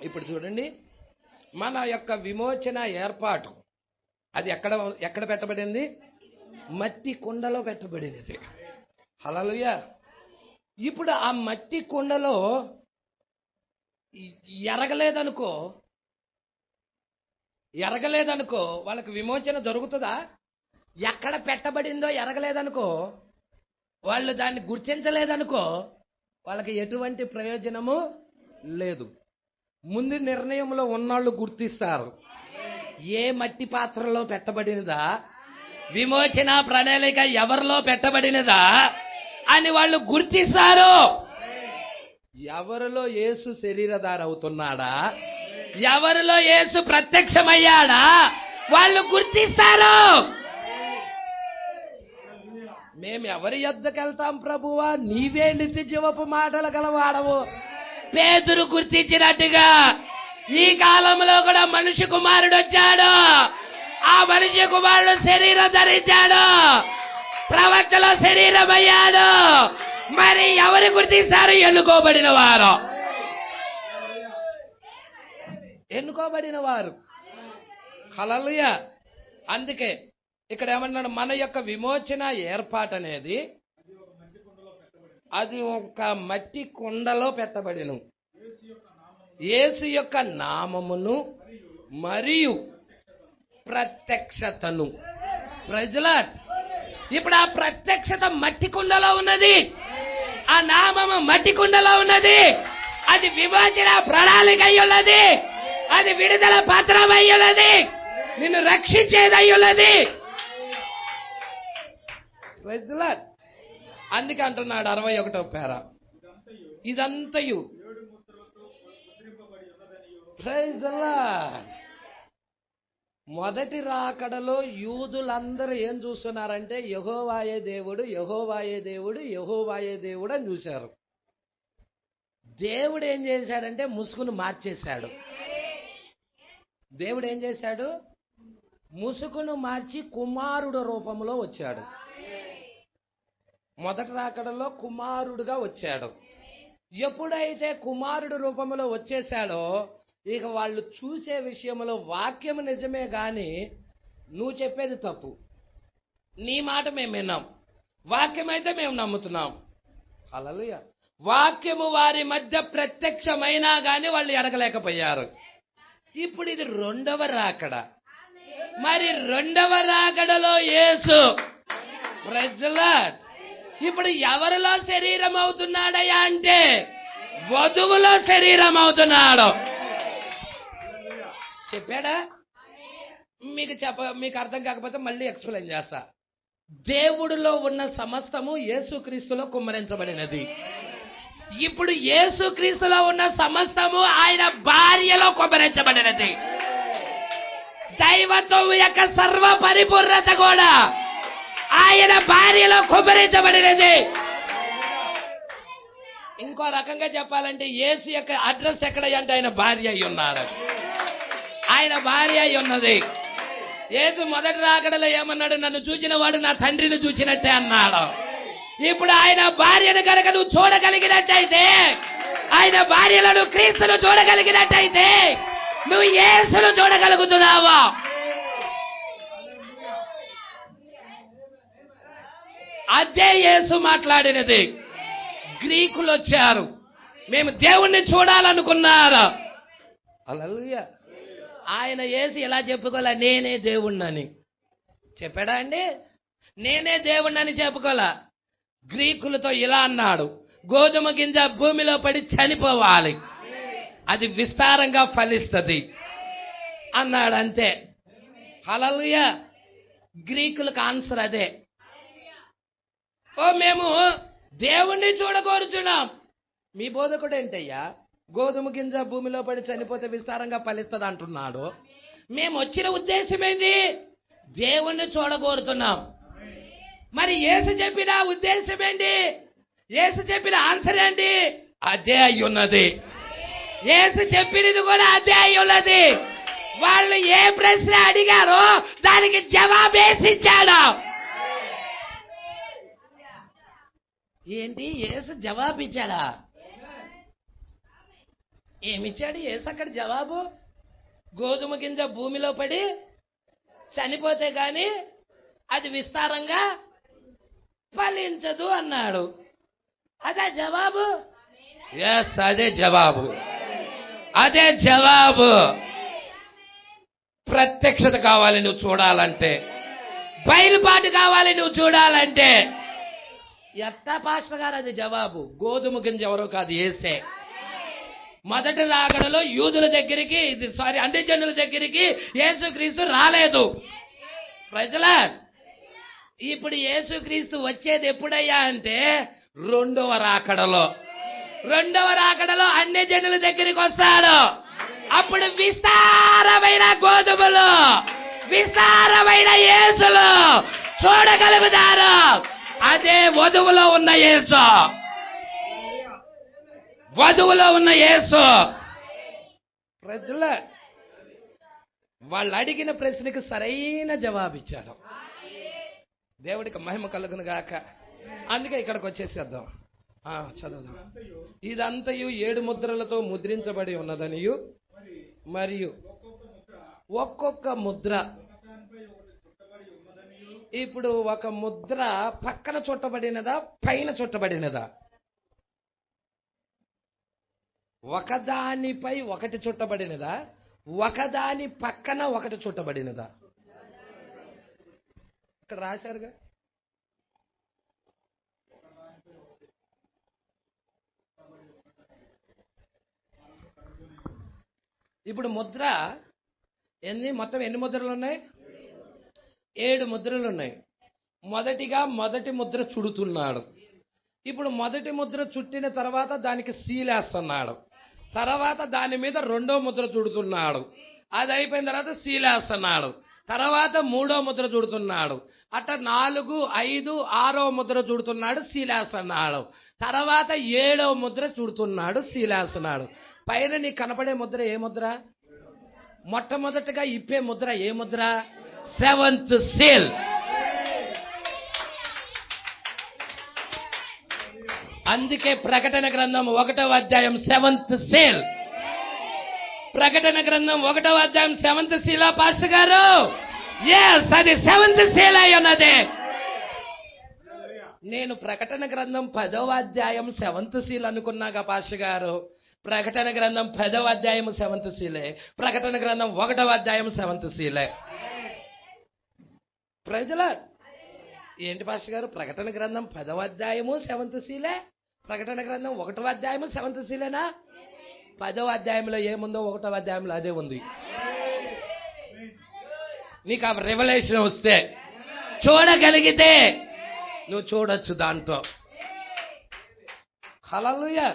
ఇప్పుడు చూడండి, మన యొక్క విమోచన ఏర్పాటు అది ఎక్కడ పెట్టబడింది? మట్టి కుండలో పెట్టబడినది. హల్లెలూయా. ఇప్పుడు ఆ మట్టి కుండలో ఎరగలేదనుకో వాళ్ళకి విమోచన జరుగుతుందా? ఎక్కడ పెట్టబడిందో ఎరగలేదనుకో, వాళ్ళు దాన్ని గుర్తించలేదనుకో, వాళ్ళకి ఎటువంటి ప్రయోజనము లేదు. ముందు నిర్ణయంలో ఉన్నోళ్ళు గుర్తిస్తారు, ఏ మట్టి పాత్రలో పెట్టబడినదా, విమోచన ప్రణాళిక ఎవరిలో పెట్టబడినదా అని వాళ్ళు గుర్తిస్తారు. ఎవరిలో యేసు శరీరధారి అవుతున్నాడా, ఎవరిలో యేసు ప్రత్యక్షమయ్యాడా వాళ్ళు గుర్తిస్తారు. మేము ఎవరి యొద్దకు వెళ్తాం ప్రభువా, నీవే నిత్య జీవపు మాటలు గలవాడవు. పేతురు గుర్తించినట్టుగా ఈ కాలంలో కూడా మనిషి కుమారుడు వచ్చాడు. ఆ మనిషి కుమారుడు శరీరం ధరించాడు, ప్రవక్తలో శరీరం అయ్యాడు. మరి ఎవరు గుర్తిస్తారు? ఎన్నుకోబడిన వారు. హల్లెలూయా. అందుకే ఇక్కడ ఏమన్నాడు? మన యొక్క విమోచన ఏర్పాటు అనేది అది ఒక మట్టి కుండలో పెట్టబడిను. యేసు యొక్క నామమును మరియు ప్రత్యక్షతను. ప్రజలా, ఇప్పుడు ఆ ప్రత్యక్షత మట్టి కుండలో ఉన్నది, ఆ నామము మట్టి కుండలో ఉన్నది. అది విమోచన ప్రణాళిక అయ్యున్నది, అది విడుదల పత్రం అయ్యున్నది, నిన్ను రక్షించేది అయ్యున్నది. అందుకే అంటున్నాడు 61వ పేర, ఇదంతయు మొదటి రాకడలో యూదులందరూ ఏం చూస్తున్నారంటే యెహోవాయే దేవుడు, యెహోవాయే దేవుడు, యెహోవాయే దేవుడు అని చూశారు. దేవుడు ఏం చేశాడంటే ముసుగును మార్చేశాడు. దేవుడు ఏం చేశాడు? ముసుగును మార్చి కుమారుడు రూపంలో వచ్చాడు. మొదటి రాకడలో కుమారుడుగా వచ్చాడు. ఎప్పుడైతే కుమారుడు రూపంలో వచ్చేసాడో ఇక వాళ్ళు చూసే విషయంలో వాక్యం నిజమే గాని నువ్వు చెప్పేది తప్పు, నీ మాట మేము విన్నాం, వాక్యం అయితే మేము నమ్ముతున్నాం. హల్లెలూయా. వాక్యము వారి మధ్య ప్రత్యక్షమైనా గాని వాళ్ళు ఎరగలేకపోయారు. ఇప్పుడు ఇది రెండవ రాకడ. మరి రెండవ రాకడలో యేసు ప్రజలా ఇప్పుడు ఎవరిలో శరీరం అవుతున్నాడయ్యా అంటే వధువులో శరీరం అవుతున్నాడు. చెప్పాడా? మీకు అర్థం కాకపోతే మళ్ళీ ఎక్స్ప్లెయిన్ చేస్తా. దేవుడిలో ఉన్న సమస్తము యేసుక్రీస్తులో కుమ్మరించబడినది. ఇప్పుడు యేసుక్రీస్తులో ఉన్న సమస్తము ఆయన భార్యలో కుమ్మరించబడినది. దైవత్వం యొక్క సర్వ పరిపూర్ణత కూడా ఆయన భార్యలో కుమ్మరించబడినది. ఇంకో రకంగా చెప్పాలంటే యేసు యొక్క అడ్రస్ ఎక్కడ అంటే ఆయన భార్య అయి ఉన్నారు, ఆయన భార్య అయి ఉన్నది. యేసు మొదటి రాకడలో ఏమన్నాడు? నన్ను చూచిన వాడు నా తండ్రిని చూచినట్టే అన్నాడు. ఇప్పుడు ఆయన భార్యను కనుక నువ్వు చూడగలిగినట్టయితే, ఆయన భార్యలను క్రీస్తును చూడగలిగినట్టయితే నువ్వు యేసును చూడగలుగుతున్నావా? అదే యేసు మాట్లాడినది. గ్రీకులు వచ్చారు, మేము దేవుణ్ణి చూడాలనుకున్నారు. హల్లెలూయా. ఆయన యేసు ఇలా చెప్పుకోలే, నేనే దేవుణ్ణని చెప్పాడా అండి? నేనే దేవుణ్ణని చెప్పుకోలే. గ్రీకులతో ఇలా అన్నాడు, గోధుమ గింజ భూమిలో పడి చనిపోవాలి, అది విస్తారంగా ఫలిస్తుంది అన్నాడు. అంతే. హల్లెలూయా. గ్రీకులకు ఆన్సర్ అదే. ఓ మేము దేవుణ్ణి చూడగోరుచున్నాం. మీ బోధకుడు ఏంటయ్యా, గోధుమ గింజ భూమిలో పడి చనిపోతే విస్తారంగా ఫలిస్తుంది అంటున్నాడు. మేము వచ్చిన ఉద్దేశం ఏంటి? దేవుణ్ణి చూడగోరుతున్నాం. మరి యేసు చెప్పిన ఉద్దేశం ఏంటి? యేసు చెప్పిన ఆన్సర్ ఏంటి? అదే అయ్యున్నది. యేసు చెప్పినది కూడా అదే అయ్యున్నది. వాళ్ళు ఏ ప్రశ్న అడిగారో దానికి జవాబేసిచ్చాడు. ఏంటి? యేసు జవాబిచ్చాడా? ఏమిచ్చాడు యేసు అక్కడ జవాబు? గోధుమ గింజ భూమిలో పడి చనిపోతే గాని అది విస్తారంగా ఫలించదు అన్నాడు. అదే జవాబు. ఎస్, అదే జవాబు. అదే జవాబు. ప్రత్యక్షత కావాలి నువ్వు చూడాలంటే, బయలుపాటు కావాలి నువ్వు చూడాలంటే. ఎట్టా పాస్టర్ గారు అది జవాబు? గోధుమ గింజ ఎవరో కాదు, యేసే. మొదటి రాకడలో యూదుల దగ్గరికి, అన్ని జనుల దగ్గరికి యేసుక్రీస్తు రాలేదు. ప్రజలా, ఇప్పుడు యేసుక్రీస్తు వచ్చేది ఎప్పుడయ్యా అంటే రెండవ రాకడలో. రెండవ రాకడలో అన్ని జనుల దగ్గరికి వస్తాడు. అప్పుడు విస్తారమైన గోధుమలు, విస్తారమైన యేసులు చూడగలుగుతారు. అదే వధువులో ఉన్న యేసు. వధువులో ఉన్న యేసు. ప్రజల వాళ్ళు అడిగిన ప్రశ్నకు సరైన జవాబిచ్చాడు. దేవుడికి మహిమ కలుగును గాక. అందుకే ఇక్కడికి వచ్చేసేద్దాం, చదువుదాం. ఇదంతయు 7 ముద్రలతో ముద్రించబడి ఉన్నదనియు, మరియు ఒక్కొక్క ముద్ర, ఇప్పుడు ఒక ముద్ర పక్కన చుట్టబడినదా పైన చుట్టబడినదా? ఒకదానిపై ఒకటి చుట్టబడినదా, ఒకదాని పక్కన ఒకటి చుట్టబడినదా? ఇక్కడ రాశారుగా. ఇప్పుడు ముద్ర మొత్తం ఎన్ని ముద్రలు ఉన్నాయి? 7 ముద్రలు ఉన్నాయి. మొదటి ముద్ర చుడుతున్నాడు. ఇప్పుడు మొదటి ముద్ర చుట్టిన తర్వాత దానికి సీలేస్తున్నాడు. తర్వాత దాని మీద రెండో ముద్ర చుడుతున్నాడు. అది అయిపోయిన తర్వాత సీలేస్తున్నాడు. తర్వాత 3వ ముద్ర చుడుతున్నాడు. అట్లా 4, 5, 6వ ముద్ర చుడుతున్నాడు, సీలేస్తున్నాడు. తర్వాత 7వ ముద్ర చుడుతున్నాడు, సీలేస్తున్నాడు. పైన నీకు కనపడే ముద్ర ఏ ముద్ర? మొట్టమొదటిగా ఇప్పే ముద్ర ఏ ముద్ర? 7th seal. అందుకే ప్రకటన గ్రంథం 1వ అధ్యాయం 7th seal. ప్రకటన గ్రంథం 1వ అధ్యాయం 7th seal పాస్టర్ గారు. ఎస్, అది 7th seal అయి ఉన్నది. నేను ప్రకటన గ్రంథం 10వ అధ్యాయం 7th seal అనుకున్నాగా పాస్టర్ గారు. ప్రకటన గ్రంథం 10వ అధ్యాయం 7th seal. ప్రకటన గ్రంథం 1వ అధ్యాయం 7th seal. ప్రజల ఏంటి పాస్టర్ గారు? ప్రకటన గ్రంథం 10వ అధ్యాయము 7th seal, ప్రకటన గ్రంథం 1వ అధ్యాయము 7th seal. 10వ అధ్యాయంలో ఏముందో 1వ అధ్యాయంలో అదే ఉంది. నీకు ఆ రెవల్యూషన్ వస్తే చూడగలిగితే నువ్వు చూడొచ్చు దాంట్లో. హల్లెలూయా.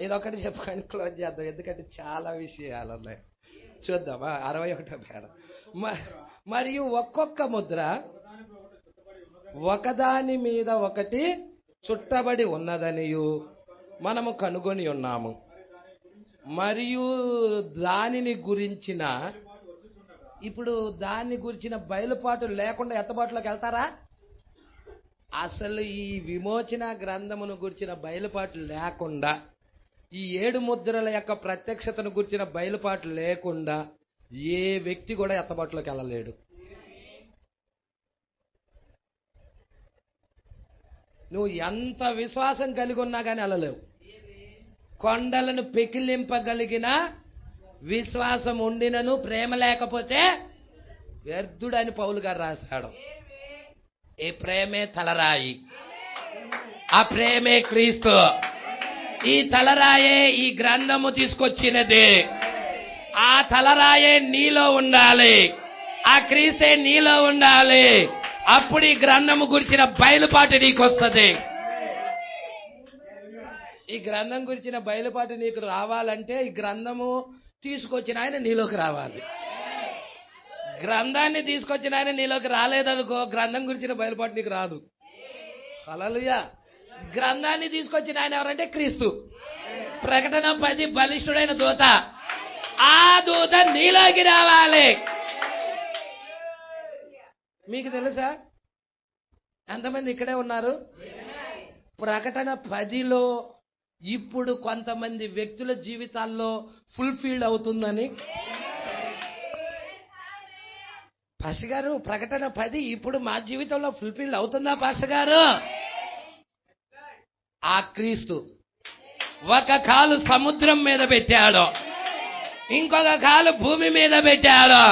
ఇదొకటి చెప్పుకొని క్లోజ్ చేద్దాం, ఎందుకంటే చాలా విషయాలు ఉన్నాయి. చూద్దామా? 61వ పేర. మరియు ఒక్కొక్క ముద్ర ఒకదాని మీద ఒకటి చుట్టబడి ఉన్నదనియు మనము కనుగొని ఉన్నాము. మరియు దానిని గురించిన, ఇప్పుడు దాన్ని గురించిన బయలుపాటు లేకుండా ఎత్తబాటులోకి వెళ్తారా? అసలు ఈ విమోచన గ్రంథమును గురించిన బయలుపాటు లేకుండా, ఈ 7 ముద్రల యొక్క ప్రత్యక్షతను గురించిన బయలుపాటు లేకుండా ఏ వ్యక్తి కూడా ఎత్తబాటులోకి వెళ్ళలేడు. నువ్వు ఎంత విశ్వాసం కలిగి ఉన్నా కానీ వెళ్ళలేవు. కొండలను పెకిలింపగలిగిన విశ్వాసం ఉండినను ప్రేమ లేకపోతే వ్యర్థుడని పౌలు గారు రాశాడు. ఈ ప్రేమే తలరాయి, ఆ ప్రేమే క్రీస్తు. ఈ తలరాయే ఈ గ్రంథము తీసుకొచ్చినది. ఆ తలరాయే నీలో ఉండాలి, ఆ క్రీస్తే నీలో ఉండాలి. అప్పుడు ఈ గ్రంథము గురించిన బయలుపాటు నీకు వస్తుంది. ఈ గ్రంథం గురించిన బయలుపాటు నీకు రావాలంటే ఈ గ్రంథము తీసుకొచ్చిన ఆయన నీలోకి రావాలి. గ్రంథాన్ని తీసుకొచ్చిన ఆయన నీలోకి రాలేదనుకో, గ్రంథం గురించిన బయలుపాటు నీకు రాదు. హల్లెలూయా. గ్రంథాన్ని తీసుకొచ్చిన ఆయన ఎవరంటే క్రీస్తు. ప్రకటన 10 బలిష్ఠుడైన దూత. ఆ దూత నీలోకి రావాలి. మీకు తెలుసా ఎంతమంది ఇక్కడే ఉన్నారు? ప్రకటన 10లో ఇప్పుడు కొంతమంది వ్యక్తుల జీవితాల్లో ఫుల్ఫిల్డ్ అవుతుందని. పాస్టర్ గారు, ప్రకటన 10 ఇప్పుడు మా జీవితంలో ఫుల్ఫిల్డ్ అవుతుందా పాస్టర్ గారు? ఆ క్రీస్తు ఒక కాలు సముద్రం మీద పెట్టాడు, ఇంకొక కాలు భూమి మీద పెట్టాడు.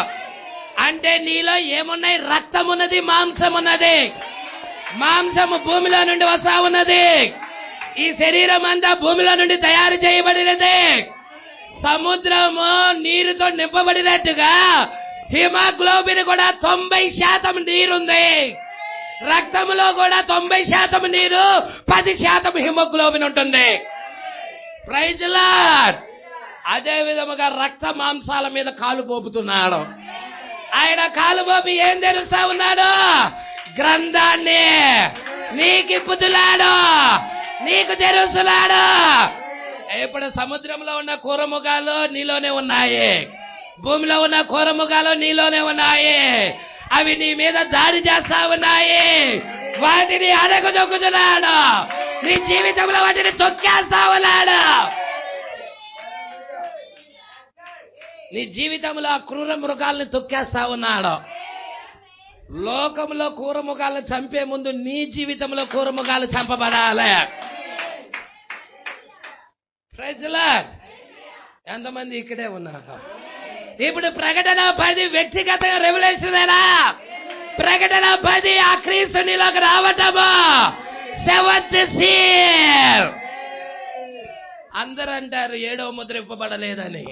అంటే నీలో ఏమున్నాయి? రక్తం ఉన్నది, మాంసం ఉన్నది. మాంసము భూమిలో నుండి వస్తా ఉన్నది. ఈ శరీరం అంతా భూమిలో నుండి తయారు చేయబడినది. సముద్రము నీరుతో నింపబడినట్టుగా హిమోగ్లోబిన్ కూడా 90% నీరుంది. రక్తములో కూడా 90% నీరు, 10% హిమోగ్లోబిన్ ఉంటుంది. Praise Lord. అదే విధముగా రక్త మాంసాల మీద కాలు పోపుతున్నాడు. ఆయన కాలు పోపి ఏం తెలుస్తా ఉన్నాడు? గ్రంథాన్ని నీకిప్పుతున్నాడు, నీకు తెరుస్తున్నాడు. ఇప్పుడు సముద్రంలో ఉన్న కూరముగాలు నీలోనే ఉన్నాయి, భూమిలో ఉన్న కూరముగాలు నీలోనే ఉన్నాయి. అవి నీ మీద దాడి చేస్తా ఉన్నాయి. వాటిని అడగదొక్కుతున్నాడు. నీ జీవితంలో వాటిని తొక్కేస్తా ఉన్నాడు. నీ జీవితంలో ఆ క్రూర మృగాల్ని తొక్కేస్తా ఉన్నాడు. లోకంలో క్రూర మృగాలను చంపే ముందు నీ జీవితంలో క్రూర మృగాలు చంపబడాలి. Praise lord. ఎంతమంది ఇక్కడే ఉన్నారు? ఇప్పుడు ప్రకటన 10 వ్యక్తిగత రెవల్యూషనేనా? ప్రకటన 10 ఆ క్రీస్తునిలోకి రావటము. Seventh seal. అందరూ అంటారు 7వ ముద్ర ఇప్పబడలేదని,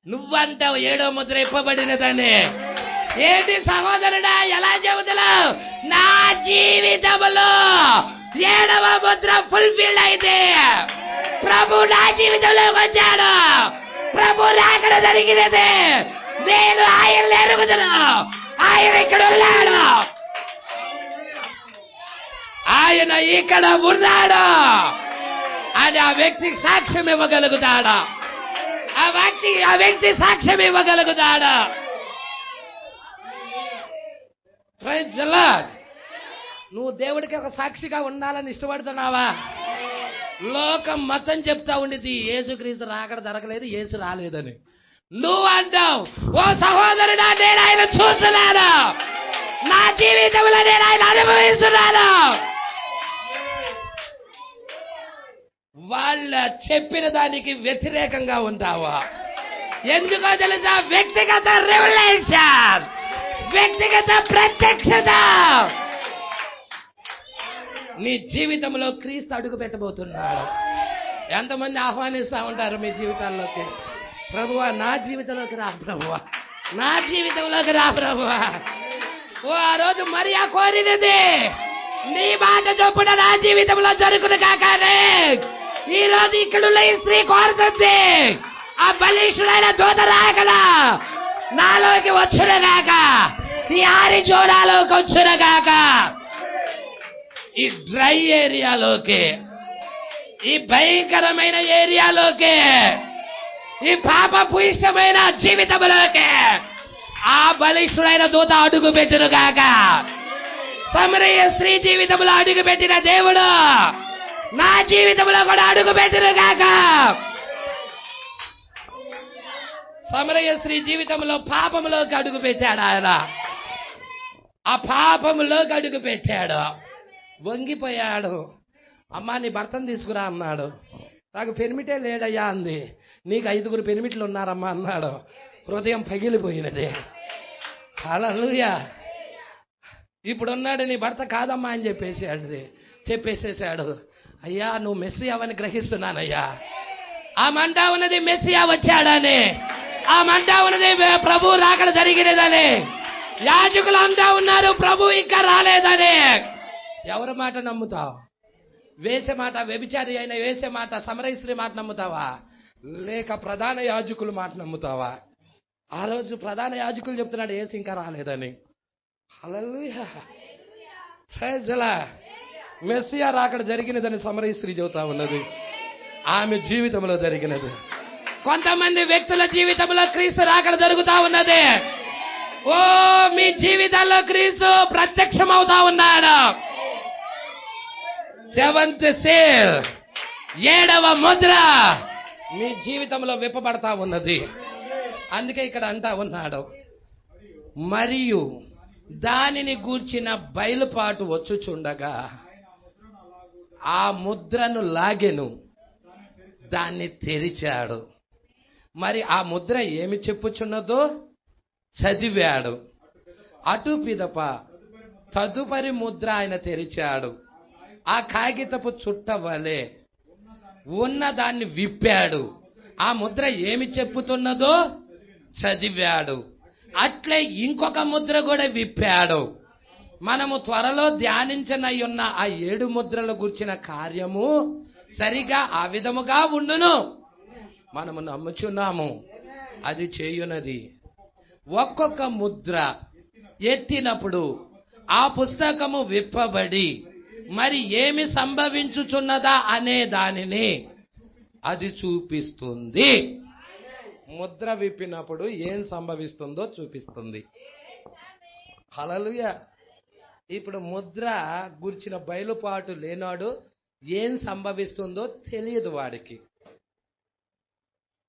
నువ్వంటావు 7వ ముద్ర ఇప్పబడినదని. ఏంటి సహోదరుడా, ఎలా చెబుతున్నావు? నా జీవితంలో 7వ ముద్ర ఫుల్ఫిల్ అయితే ప్రభు నా జీవితంలోకి వచ్చాడు. ప్రభు రాకడ జరిగినది. నేను ఆయన ఎరుగుతున్నా. ఆయన ఇక్కడ ఉన్నాడు, ఆయన ఇక్కడ ఉన్నాడు అని ఆ వ్యక్తికి సాక్ష్యం ఇవ్వగలుగుతాడా? ఆ వ్యక్తి సాక్ష్యం ఇవ్వగలుగుతాడా? Praise the lord. నువ్వు దేవుడికి ఒక సాక్షిగా ఉండాలని ఇష్టపడుతున్నావా? లోకం మతం చెప్తా ఉండిద్ది యేసుక్రీస్తు రాకడ జరగలేదు, యేసు రాలేదని. నువ్వు అంటావు, ఓ సహోదరుడా, నేను ఆయన చూస్తున్నాను, నా జీవితంలో నేను ఆయన అనుభవిస్తున్నాను. వాళ్ళ చెప్పిన దానికి వ్యతిరేకంగా ఉంటావా? ఎందుకో తెలుసా? వ్యక్తిగత రెవల్యూషన్, వ్యక్తిగత ప్రత్యక్షత. నీ జీవితంలో క్రీస్తు అడుగు పెట్టబోతున్నాడు. ఎంతమంది ఆహ్వానిస్తా ఉంటారు మీ జీవితాల్లోకి? ప్రభువా, నా జీవితంలోకి రా ప్రభువా, నా జీవితంలోకి రా ప్రభువా. ఓ ఆ రోజు మరియా కోరినది నీ మాట చొప్పున నా జీవితంలో జరుగును కాకనే ఈ రోజు ఇక్కడున్న ఈ స్త్రీ కోరుతుంది, ఆ బలిష్ఠుడైన దూత రాకడా నాలోకి వచ్చునగాక, ఈ ఆరిజోనాలోకి వచ్చునగాక. ఈ డ్రై ఏరియాలోకి, ఈ భయంకరమైన ఏరియాలోకి, ఈ పాపభూయిష్టమైన జీవితంలోకి ఆ బలిష్ఠుడైన దూత అడుగు పెట్టునుగాక. సమరయ స్త్రీ జీవితంలో అడుగు పెట్టిన దేవుడు నా జీవితంలో కూడా అడుగు పెట్టునుగాక. సమరయ స్త్రీ జీవితంలో పాపంలోకి అడుగు పెట్టాడు ఆయన. ఆ పాపంలోకి అడుగు పెట్టాడు, వంగిపోయాడు. అమ్మా, నీ భర్తను తీసుకురా అన్నాడు. నాకు పెనిమిటే లేడయ్యా అంది. నీకు 5 పెనిమిట్లు ఉన్నారమ్మా అన్నాడు. హృదయం పగిలిపోయినది. హల్లెలూయా. ఇప్పుడున్నాడు నీ భర్త కాదమ్మా అని చెప్పేసేసాడు. అయ్యా నువ్వు మెస్సియా అని గ్రహిస్తున్నానయ్యా. ఆ మంటా ఉన్నది మెస్సియా వచ్చాడని, ఆ మంటా ఉన్నది ప్రభు రాకడ జరిగినదని, యాజకులు అంటా ఉన్నారు ప్రభు ఇంకా రాలేదని. ఎవరి మాట నమ్ముతావు? వేసే మాట, వ్యభిచారి అయిన వేసే మాట, సమరయ స్త్రీ మాట నమ్ముతావా, లేక ప్రధాన యాజకుల మాట నమ్ముతావా? ఆ రోజు ప్రధాన యాజకులు చెప్తున్నాడు యేసు ఇంకా రాలేదని. Hallelujah. Praise the Lord. Messiah రాకడ జరిగినదని సమరయ స్త్రీ చెబుతా ఉన్నది. ఆమె జీవితంలో జరిగినది. కొంతమంది వ్యక్తుల జీవితంలో క్రీస్తు రాకడ జరుగుతా ఉన్నది. ఓ మీ జీవితాల్లో క్రీస్తు ప్రత్యక్షమవుతా ఉన్నాడు. 7th seal, 7వ ముద్ర మీ జీవితంలో విప్పబడతా ఉన్నది. అందుకే ఇక్కడ అంటా ఉన్నాడు, మరియు దానిని గూర్చిన బయలుపాటు వచ్చుచుండగా ఆ ముద్రను లాగెను, దాన్ని తెరిచాడు. మరి ఆ ముద్ర ఏమి చెప్పుచున్నదో చదివాడు. అటు పిదప తదుపరి ముద్ర ఆయన తెరిచాడు. ఆ కాగితపు చుట్ట వలె ఉన్న దాన్ని విప్పాడు. ఆ ముద్ర ఏమి చెప్పుతున్నదో చదివాడు. అట్లే ఇంకొక ముద్ర కూడా విప్పాడు. మనము త్వరలో ధ్యానించనయ్యున్న ఆ 7 ముద్రల గురించిన కార్యము సరిగా ఆ విధముగా ఉండును. మనము నమ్ముచున్నాము అది చేయునది. ఒక్కొక్క ముద్ర ఎత్తినప్పుడు ఆ పుస్తకము విప్పబడి మరి ఏమి సంభవించుచున్నదా అనే దానిని అది చూపిస్తుంది. ముద్ర విప్పినప్పుడు ఏం సంభవిస్తుందో చూపిస్తుంది. హల్లెలూయా. ఇప్పుడు ముద్ర గురించిన బయలుపాటు లేనాడు ఏం సంభవిస్తుందో తెలియదు వాడికి.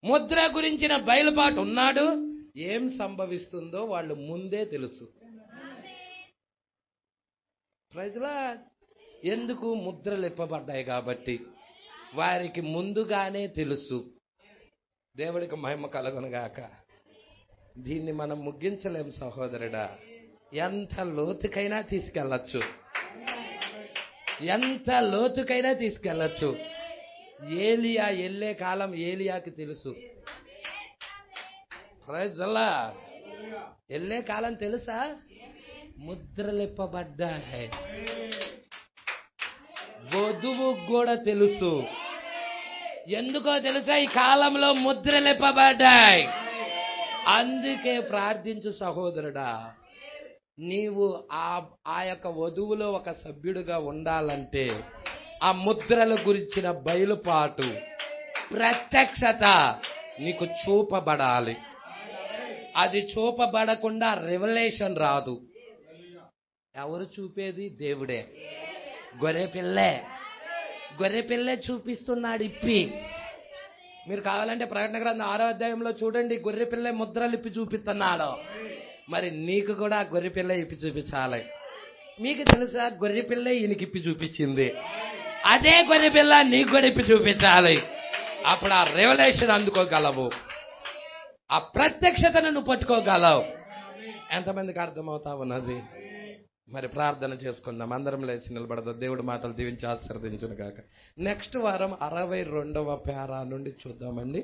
ముద్ర గురించిన బయలుపాటు ఉన్నాడు, ఏం సంభవిస్తుందో వాళ్ళు ముందే తెలుసు. Praise the Lord. ఎందుకు? ముద్రలు ఇప్పబడ్డాయి కాబట్టి వారికి ముందుగానే తెలుసు. దేవుడికి మహిమ కలుగునుగాక. దీన్ని మనం ముగించలేం సహోదరుడా. ఎంత లోతుకైనా తీసుకెళ్ళచ్చు, ఎంత లోతుకైనా తీసుకెళ్ళచ్చు. ఏలియా వెళ్ళే కాలం ఏలియాకి తెలుసు. Praise the Lord. వెళ్ళే కాలం తెలుసా? ముద్రలిప్పబడ్డాయి. వధువు కూడా తెలుసు. ఎందుకో తెలుసా? ఈ కాలంలో ముద్రలిప్పబడ్డాయి. అందుకే ప్రార్థించు సహోదరుడా, నీవు ఆ యొక్క వధువులో ఒక సభ్యుడిగా ఉండాలంటే ఆ ముద్రల గురించిన బయలుపాటు, ప్రత్యక్షత నీకు చూపబడాలి. అది చూపబడకుండా రెవల్యూషన్ రాదు. ఎవరు చూపేది? దేవుడే. గొర్రెపిల్లే చూపిస్తున్నాడు ఇప్పి. మీరు కావాలంటే ప్రకటన గ్రంథం 6వ అధ్యాయంలో చూడండి, గొర్రెపిల్లే ముద్రలు ఇప్పి చూపిస్తున్నాడు. మరి నీకు కూడా గొర్రెపిల్ల ఇప్పి చూపించాలి. మీకు తెలుసా? గొర్రెపిల్లే ఈయనకి ఇప్పి చూపించింది. అదే గొర్రెపిల్ల నీకు కూడా ఇప్పి చూపించాలి. అప్పుడు ఆ రెవల్యూషన్ అందుకోగలవు, ఆ ప్రత్యక్షతను నువ్వు పట్టుకోగలవు. ఎంతమందికి అర్థమవుతా ఉన్నది? మరి ప్రార్థన చేసుకుందాం. అందరం లేచి నిలబడదాం. దేవుడి మాటలు దీవించి ఆశీర్వదించును గాక. నెక్స్ట్ వారం 62వ పేరా నుండి చూద్దామండి.